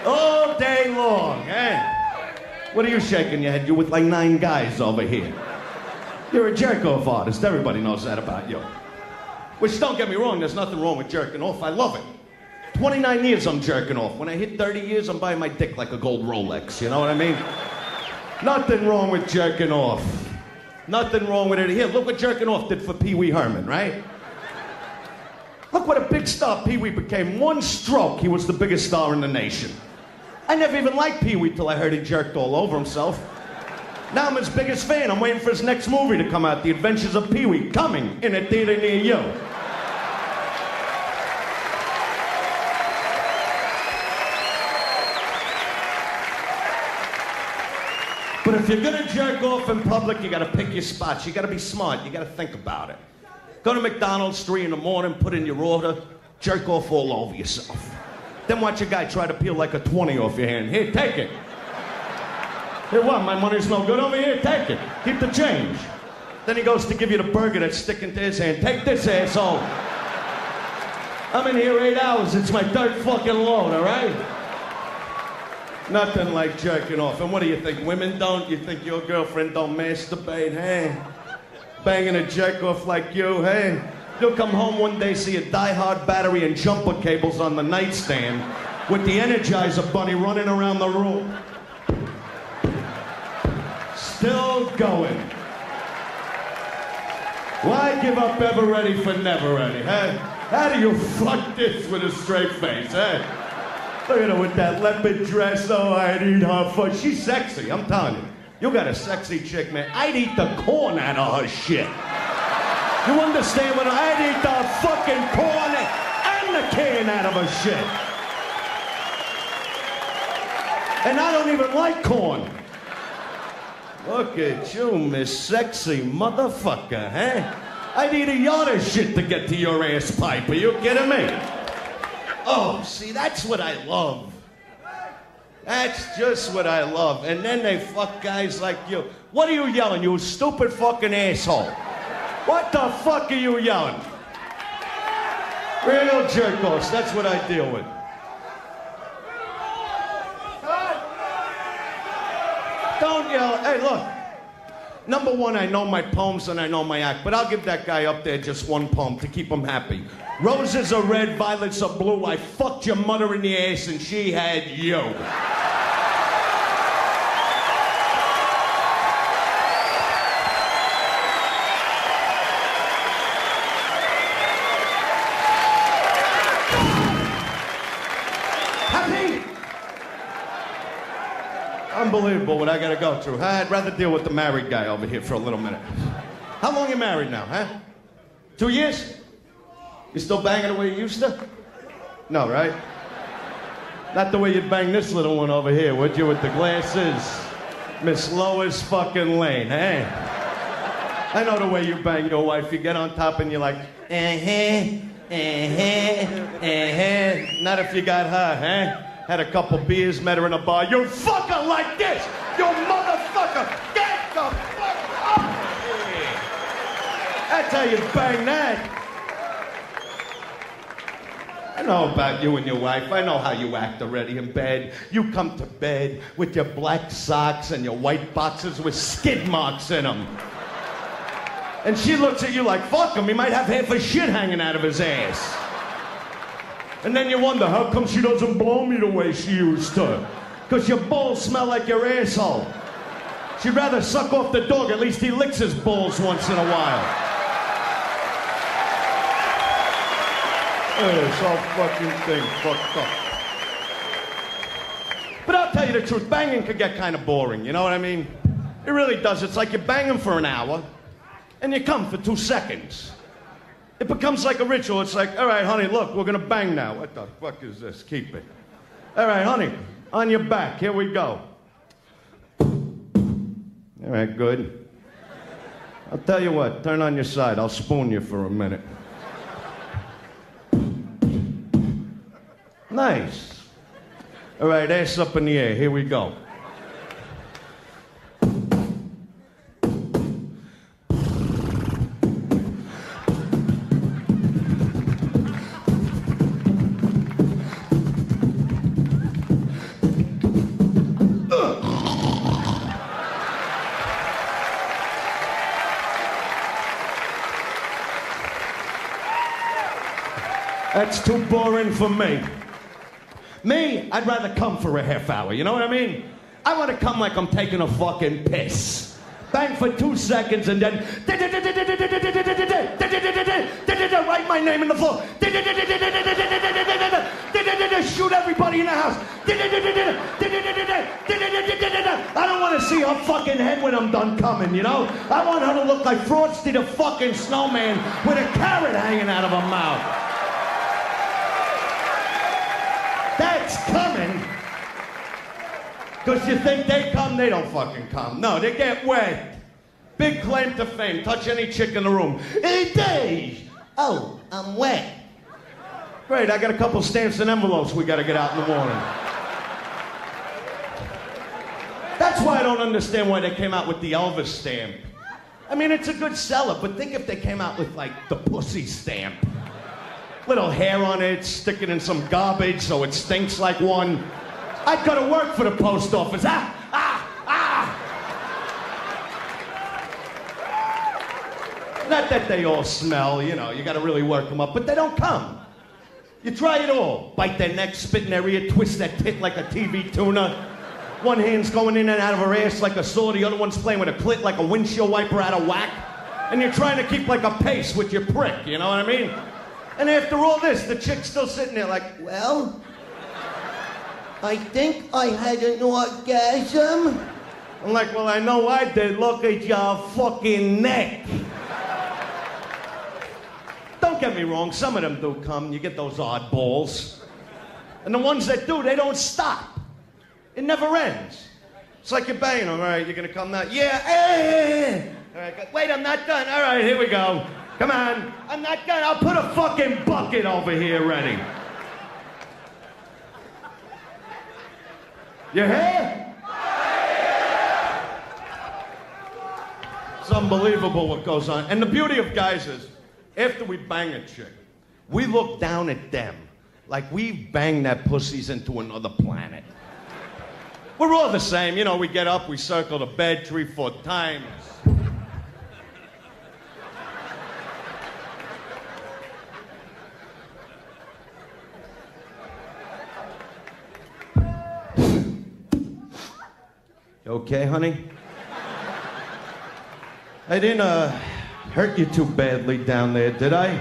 All day long, eh? What are you shaking your head? You're with like 9 guys over here. You're a jerk-off artist. Everybody knows that about you. Which, don't get me wrong, there's nothing wrong with jerking off. I love it. 29 years I'm jerking off. When I hit 30 years, I'm buying my dick like a gold Rolex. You know what I mean? Nothing wrong with jerking off. Nothing wrong with it. Here, look what jerking off did for Pee Wee Herman, right? Look what a big star Pee Wee became. One stroke, he was the biggest star in the nation. I never even liked Pee Wee till I heard he jerked all over himself. Now I'm his biggest fan. I'm waiting for his next movie to come out, The Adventures of Pee Wee, coming in a theater near you. But if you're gonna jerk off in public, you gotta pick your spots. You gotta be smart. You gotta think about it. Go to McDonald's 3 in the morning, put in your order, jerk off all over yourself. Then watch a guy try to peel like a 20 off your hand. Here, take it. Here, what? My money's no good over here? Take it. Keep the change. Then he goes to give you the burger that's sticking to his hand. Take this, asshole. I'm in here 8 hours. It's my third fucking load, all right? Nothing like jerking off. And what do you think? Women don't? You think your girlfriend don't masturbate, hey? Banging a jerk off like you, hey? You'll come home one day, see a die-hard battery and jumper cables on the nightstand with the Energizer bunny running around the room. Still going. Why give up ever ready for never ready, huh? How do you fuck this with a straight face, huh? Look at her with that leopard dress. Oh, I'd eat her for. She's sexy, I'm telling you. You got a sexy chick, man. I'd eat the corn out of her shit. You understand what I'd eat the fucking corn and the can out of her shit. And I don't even like corn. Look at you, Miss Sexy Motherfucker, huh? I'd eat a yard of shit to get to your ass pipe. Are you kidding me? Oh, see, that's what I love. That's just what I love. And then they fuck guys like you. What are you yelling, you stupid fucking asshole? What the fuck are you yelling? Real jerk-offs, that's what I deal with. Don't yell. Hey, look. Number one, I know my poems and I know my act, but I'll give that guy up there just one poem to keep him happy. Roses are red, violets are blue. I fucked your mother in the ass and she had you. Unbelievable what I gotta go through. I'd rather deal with the married guy over here for a little minute. How long you married now, huh? 2 years? You still banging the way you used to? No, right? Not the way you'd bang this little one over here, would you, with the glasses? Miss Lois fucking Lane, hey? I know the way you bang your wife. You get on top and you're like, Not if you got her, huh? Had a couple beers, met her in a bar. You fucker like this! You motherfucker! Get the fuck up here! That's how you bang that. I know about you and your wife. I know how you act already in bed. You come to bed with your black socks and your white boxers with skid marks in them. And she looks at you like, fuck him, he might have half a shit hanging out of his ass. And then you wonder, how come she doesn't blow me the way she used to? Because your balls smell like your asshole. She'd rather suck off the dog, at least he licks his balls once in a while. This whole fucking thing fucked up. But I'll tell you the truth, banging could get kind of boring, you know what I mean? It really does. It's like you're banging for an hour, and you come for 2 seconds. It becomes like a ritual. It's like, all right, honey, look, we're gonna bang now. What the fuck is this? Keep it. All right, honey, on your back. Here we go. All right, good. I'll tell you what, turn on your side. I'll spoon you for a minute. Nice. All right, ass up in the air. Here we go. That's too boring for me. Me, I'd rather come for a half hour, you know what I mean? I want to come like I'm taking a fucking piss. Bang for 2 seconds and then write my name in the floor. Shoot everybody in the house. I don't want to see her fucking head when I'm done coming, you know? I want her to look like Frosty the fucking Snowman with a carrot hanging out of her mouth. That's coming. Because you think they come, they don't fucking come. No, they get wet. Big claim to fame. Touch any chick in the room. Hey, Dave. Oh, I'm wet. Great, I got a couple stamps and envelopes we got to get out in the morning. That's why I don't understand why they came out with the Elvis stamp. I mean, it's a good seller, but think if they came out with, like, the pussy stamp. Little hair on it, stick it in some garbage so it stinks like one. I'd go to work for the post office. Ah! Not that they all smell, you know, you gotta really work them up, but they don't come. You try it all. Bite their neck, spit in their ear, twist their tit like a TV tuner. One hand's going in and out of her ass like a saw, the other one's playing with a clit like a windshield wiper out of whack. And you're trying to keep like a pace with your prick, you know what I mean? And after all this, the chick's still sitting there like, well, I think I had an orgasm. I'm like, well, I know I did. Look at your fucking neck. Don't get me wrong, some of them do come. You get those oddballs. And the ones that do, they don't stop. It never ends. It's like you're banging them. All right, you're going to come now? Yeah. All right, wait, I'm not done. All right, here we go. Come on. I'm not done. I'll put a fucking bucket over here ready. You hear? It's unbelievable what goes on. And the beauty of guys is, after we bang a chick, we look down at them like we've banged their pussies into another planet. We're all the same. You know, we get up, we circle the bed 3-4 times. You okay, honey? I didn't, hurt you too badly down there, did I?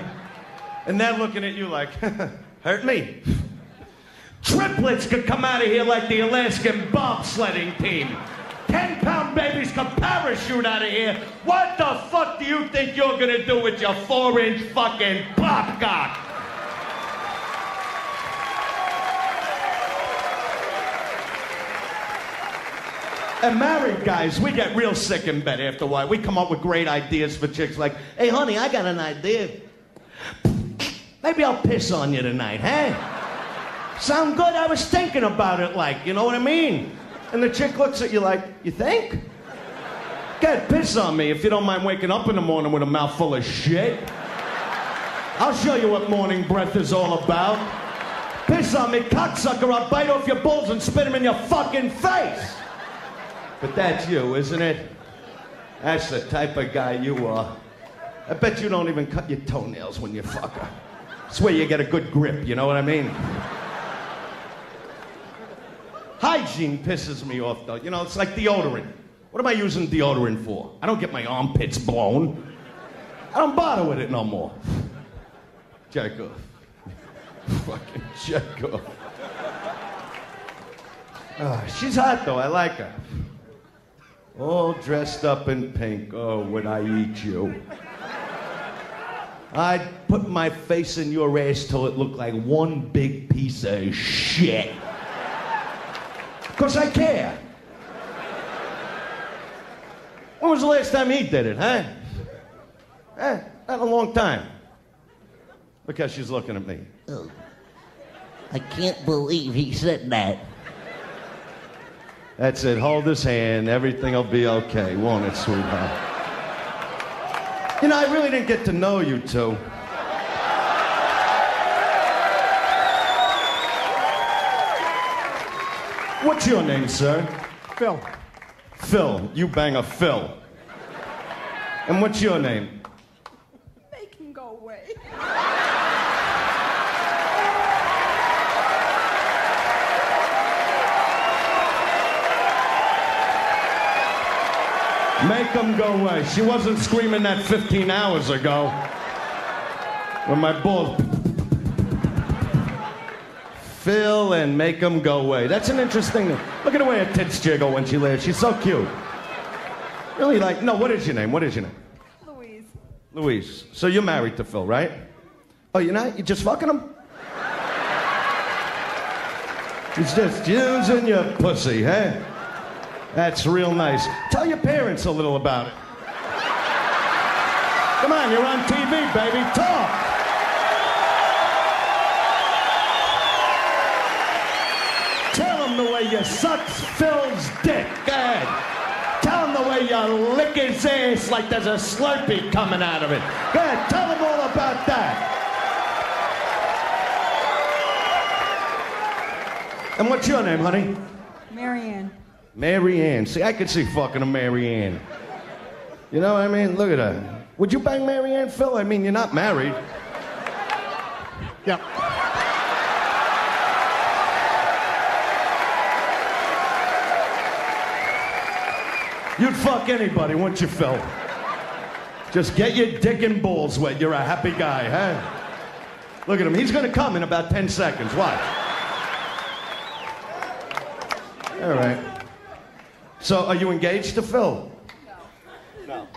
And they're looking at you like, hurt me? Triplets could come out of here like the Alaskan bobsledding team. 10-pound babies could parachute out of here. What the fuck do you think you're gonna do with your 4-inch fucking popcock? And married guys, we get real sick in bed after a while. We come up with great ideas for chicks like, hey, honey, I got an idea. Maybe I'll piss on you tonight, huh? Sound good? I was thinking about it like, you know what I mean? And the chick looks at you like, you think? Go ahead, piss on me if you don't mind waking up in the morning with a mouthful of shit. I'll show you what morning breath is all about. Piss on me, cocksucker, I'll bite off your balls and spit them in your fucking face. But that's you, isn't it? That's the type of guy you are. I bet you don't even cut your toenails when you fuck her. It's where you get a good grip, you know what I mean? Hygiene pisses me off, though. You know, it's like deodorant. What am I using deodorant for? I don't get my armpits blown. I don't bother with it no more. Jerk off. Fucking jerk off. She's hot, though. I like her. All dressed up in pink. Oh, would I eat you? I'd put my face in your ass till it looked like one big piece of shit. 'Cause I care. When was the last time he did it, huh? Not a long time. Look how she's looking at me. Oh, I can't believe he said that. That's it. Hold his hand. Everything will be okay, won't it, sweetheart? You know, I really didn't get to know you two. What's your name, sir? Phil. Phil. You bang a Phil. And what's your name? Make him go away. Make him go away. She wasn't screaming that 15 hours ago. When my balls... Phil and make him go away. That's an interesting... Look at the way her tits jiggle when she laughs. She's so cute. Really like... No, what is your name? What is your name? Louise. Louise. So you're married to Phil, right? Oh, you're not? You're just fucking him? He's just using your pussy, huh? That's real nice. Tell your parents a little about it. Come on, you're on TV, baby. Talk. Tell them the way you suck Phil's dick. Go ahead. Tell him the way you lick his ass like there's a Slurpee coming out of it. Go ahead, tell him all about that. And what's your name, honey? Marianne. Mary Ann. See, I could see fucking a Mary Ann. You know what I mean? Look at her. Would you bang Mary Ann, Phil? I mean, you're not married. Yeah. You'd fuck anybody, wouldn't you, Phil? Just get your dick and balls wet. You're a happy guy, huh? Look at him. He's gonna come in about 10 seconds. Watch. All right. So, are you engaged to Phil? No.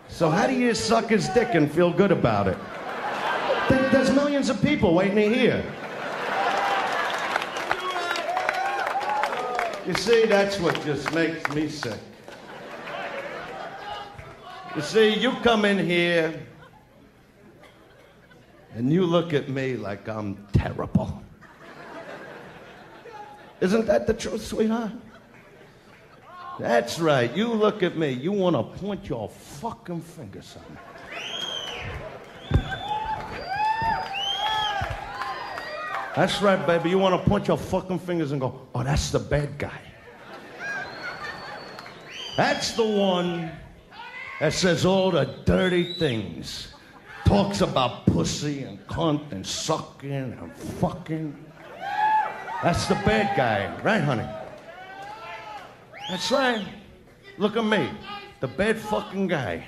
So how do you suck his dick and feel good about it? There's millions of people waiting to hear. You see, that's what just makes me sick. You see, you come in here and you look at me like I'm terrible. Isn't that the truth, sweetheart? That's right. You look at me. You want to point your fucking fingers at me. That's right, baby. You want to point your fucking fingers and go, oh, that's the bad guy. That's the one that says all the dirty things. Talks about pussy and cunt and sucking and fucking. That's the bad guy, right, honey? That's right. Look at me, the bad fucking guy.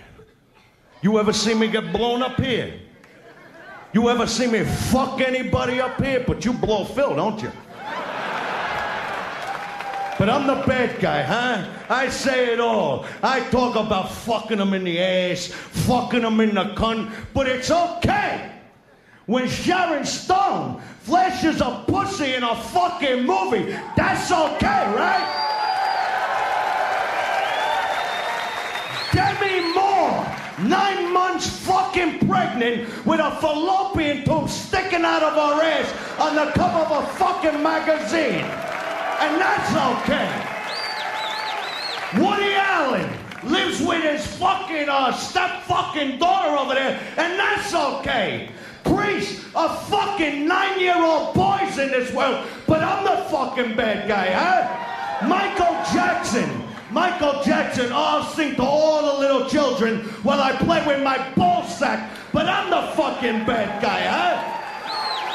You ever see me get blown up here? You ever see me fuck anybody up here? But you blow Phil, don't you? But I'm the bad guy, huh? I say it all. I talk about fucking them in the ass, fucking them in the cunt, but it's okay when Sharon Stone flashes a pussy in a fucking movie. That's okay, right? Demi Moore, 9 months fucking pregnant with a fallopian tube sticking out of her ass on the cover of a fucking magazine. And that's okay. Woody Allen lives with his fucking step-fucking daughter over there, and that's okay. Priests are fucking 9-year-old boys in this world, but I'm the fucking bad guy, huh? Michael Jackson, I'll sing to all the little children while I play with my ball sack, but I'm the fucking bad guy, huh?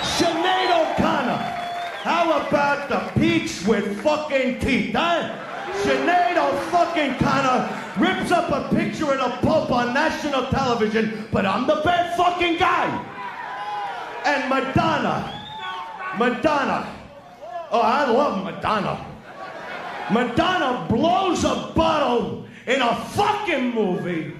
Sinead O'Connor. How about the peach with fucking teeth, huh? Sinead O'Connor rips up a picture of the Pope on national television, but I'm the bad fucking guy. And Madonna. Oh, I love Madonna. Madonna blows a bottle in a fucking movie,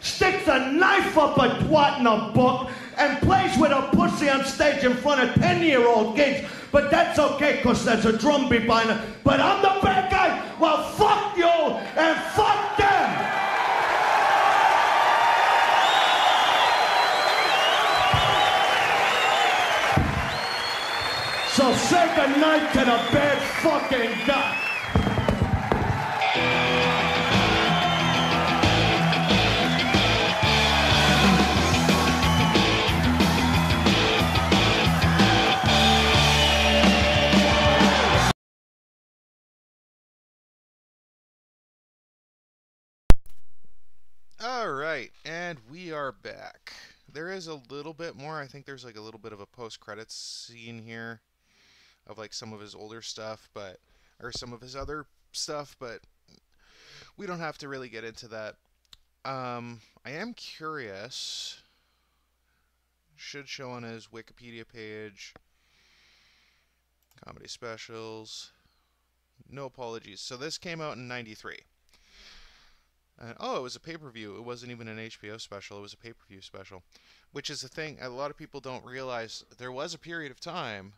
sticks a knife up a twat in a book, and plays with a pussy on stage in front of 10-year-old kids. But that's okay, because there's a drum beat behind it. But I'm the bad guy. Well, fuck you and fuck them. So say goodnight to the bad fucking guy. All right, and we are back. There is a little bit more. I think there's like a little bit of a post-credits scene here of like some of his older stuff, or some of his other stuff, but we don't have to really get into that. I am curious. Should show on his Wikipedia page. Comedy specials. No apologies. So this came out in '93. And, oh, it was a pay-per-view. It wasn't even an HBO special. It was a pay-per-view special. Which is the thing, a lot of people don't realize there was a period of time,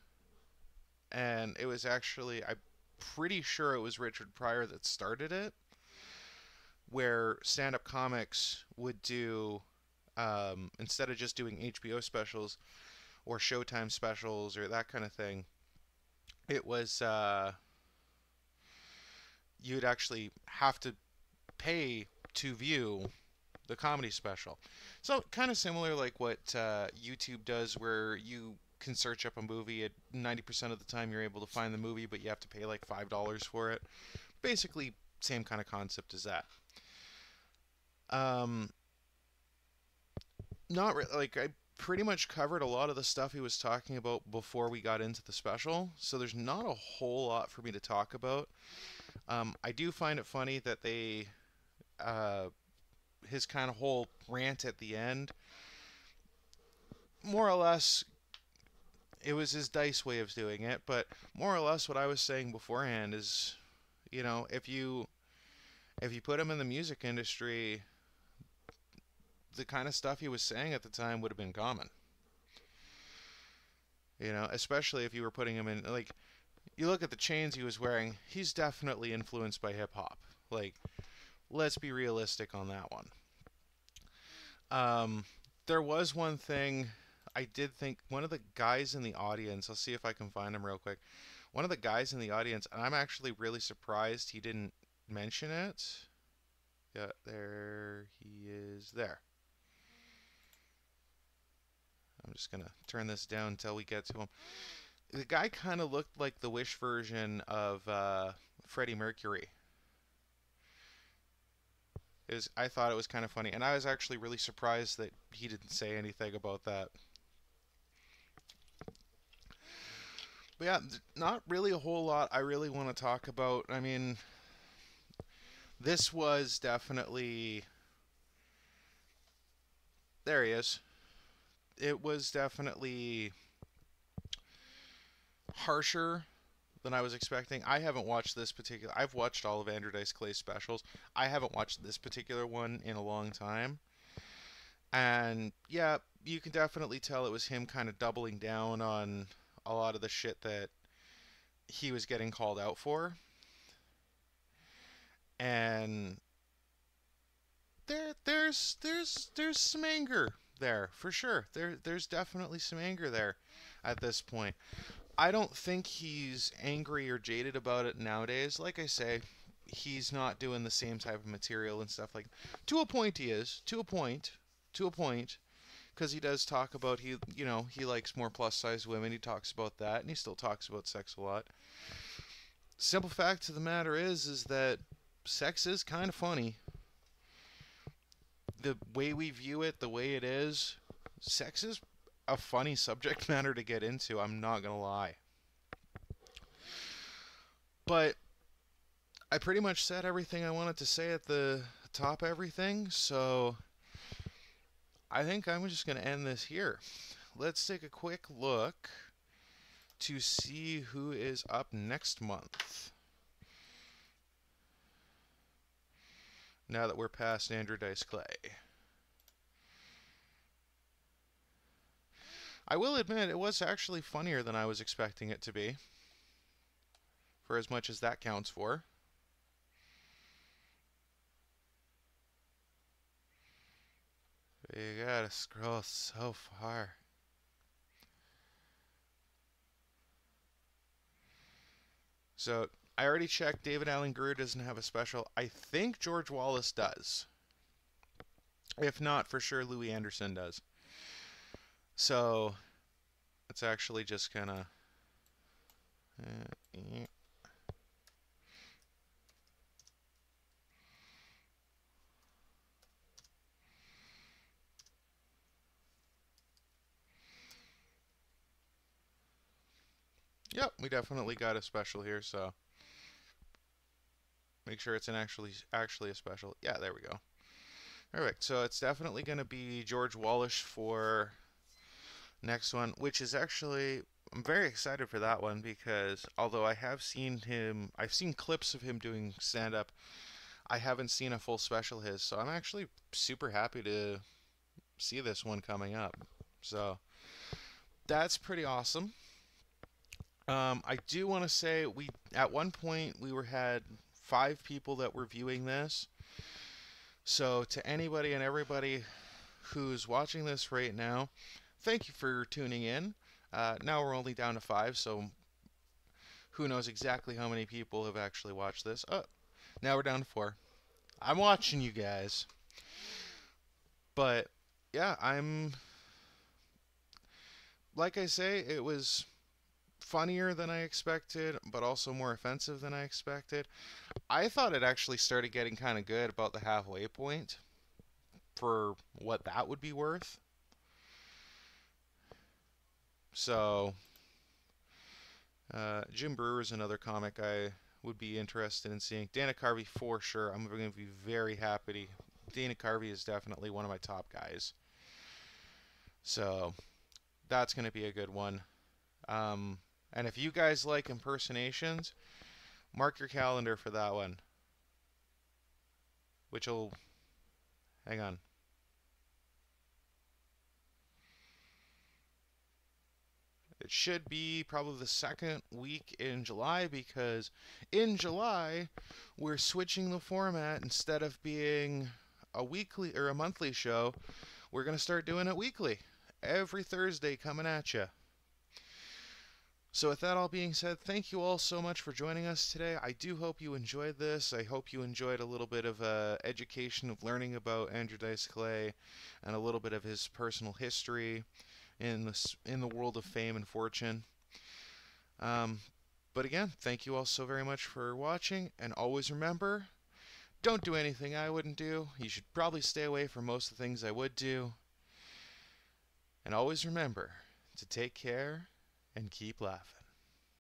and it was actually, I'm pretty sure it was Richard Pryor that started it, where stand-up comics would do, instead of just doing HBO specials or Showtime specials or that kind of thing, it was, you'd actually have to pay to view the comedy special. So kind of similar like what YouTube does, where you can search up a movie. At 90% of the time, you're able to find the movie, but you have to pay like $5 for it. Basically, same kind of concept as that. Not like I pretty much covered a lot of the stuff he was talking about before we got into the special, so there's not a whole lot for me to talk about. I do find it funny that they, his kind of whole rant at the end, more or less, it was his Dice way of doing it, but more or less what I was saying beforehand is, you know, if you put him in the music industry, the kind of stuff he was saying at the time would have been common. You know, especially if you were putting him in, like, you look at the chains he was wearing, he's definitely influenced by hip-hop. Like, let's be realistic on that one. There was one thing I did think, one of the guys in the audience, I'll see if I can find him real quick. One of the guys in the audience, and I'm actually really surprised he didn't mention it. Yeah, there he is there. I'm just going to turn this down until we get to him. The guy kind of looked like the Wish version of Freddie Mercury. I thought it was kind of funny, and I was actually really surprised that he didn't say anything about that. But yeah, not really a whole lot I really want to talk about. I mean, this was definitely... There he is. It was definitely harsher than I was expecting. I haven't watched this particular... I've watched all of Andrew Dice Clay's specials. I haven't watched this particular one in a long time. And yeah, you can definitely tell it was him kind of doubling down on a lot of the shit that he was getting called out for. And there's some anger there, for sure. There's definitely some anger there at this point. I don't think he's angry or jaded about it nowadays. Like I say, he's not doing the same type of material and stuff like that. To a point he is. To a point. Because he does talk about, he likes more plus-size women. He talks about that, and he still talks about sex a lot. Simple fact of the matter is that sex is kind of funny. The way we view it, the way it is, sex is a funny subject matter to get into, I'm not gonna lie. But I pretty much said everything I wanted to say at the top of everything, so I think I'm just gonna end this here. Let's take a quick look to see who is up next month. Now that we're past Andrew Dice Clay. I will admit, it was actually funnier than I was expecting it to be. For as much as that counts for. You gotta scroll so far. So, I already checked. David Allen Greer doesn't have a special. I think George Wallace does. If not, for sure Louis Anderson does. So, it's actually just kind of... Yep, we definitely got a special here, so... Make sure it's actually a special. Yeah, there we go. Perfect. So it's definitely going to be George Wallace for next one, which is actually, I'm very excited for that one because although I've seen clips of him doing stand-up, I haven't seen a full special of his, so I'm actually super happy to see this one coming up. So that's pretty awesome. I do want to say at one point we had 5 people that were viewing this. So to anybody and everybody who's watching this right now, thank you for tuning in. Now we're only down to 5, so who knows exactly how many people have actually watched this. Oh, now we're down to 4. I'm watching you guys. But yeah, like I say, it was funnier than I expected, but also more offensive than I expected. I thought it actually started getting kind of good about the halfway point for what that would be worth. So, Jim Brewer is another comic I would be interested in seeing. Dana Carvey for sure. I'm going to be very happy. Dana Carvey is definitely one of my top guys. So, that's going to be a good one. And if you guys like impersonations, mark your calendar for that one. Which will... Hang on. It should be probably the second week in July, because in July we're switching the format. Instead of being a weekly or a monthly show, we're going to start doing it weekly. Every Thursday coming at you. So with that all being said, thank you all so much for joining us today. I do hope you enjoyed this. I hope you enjoyed a little bit of education of learning about Andrew Dice Clay and a little bit of his personal history in the world of fame and fortune. But again, thank you all so very much for watching, and always remember, don't do anything I wouldn't do. You should probably stay away from most of the things I would do. And always remember to take care and keep laughing.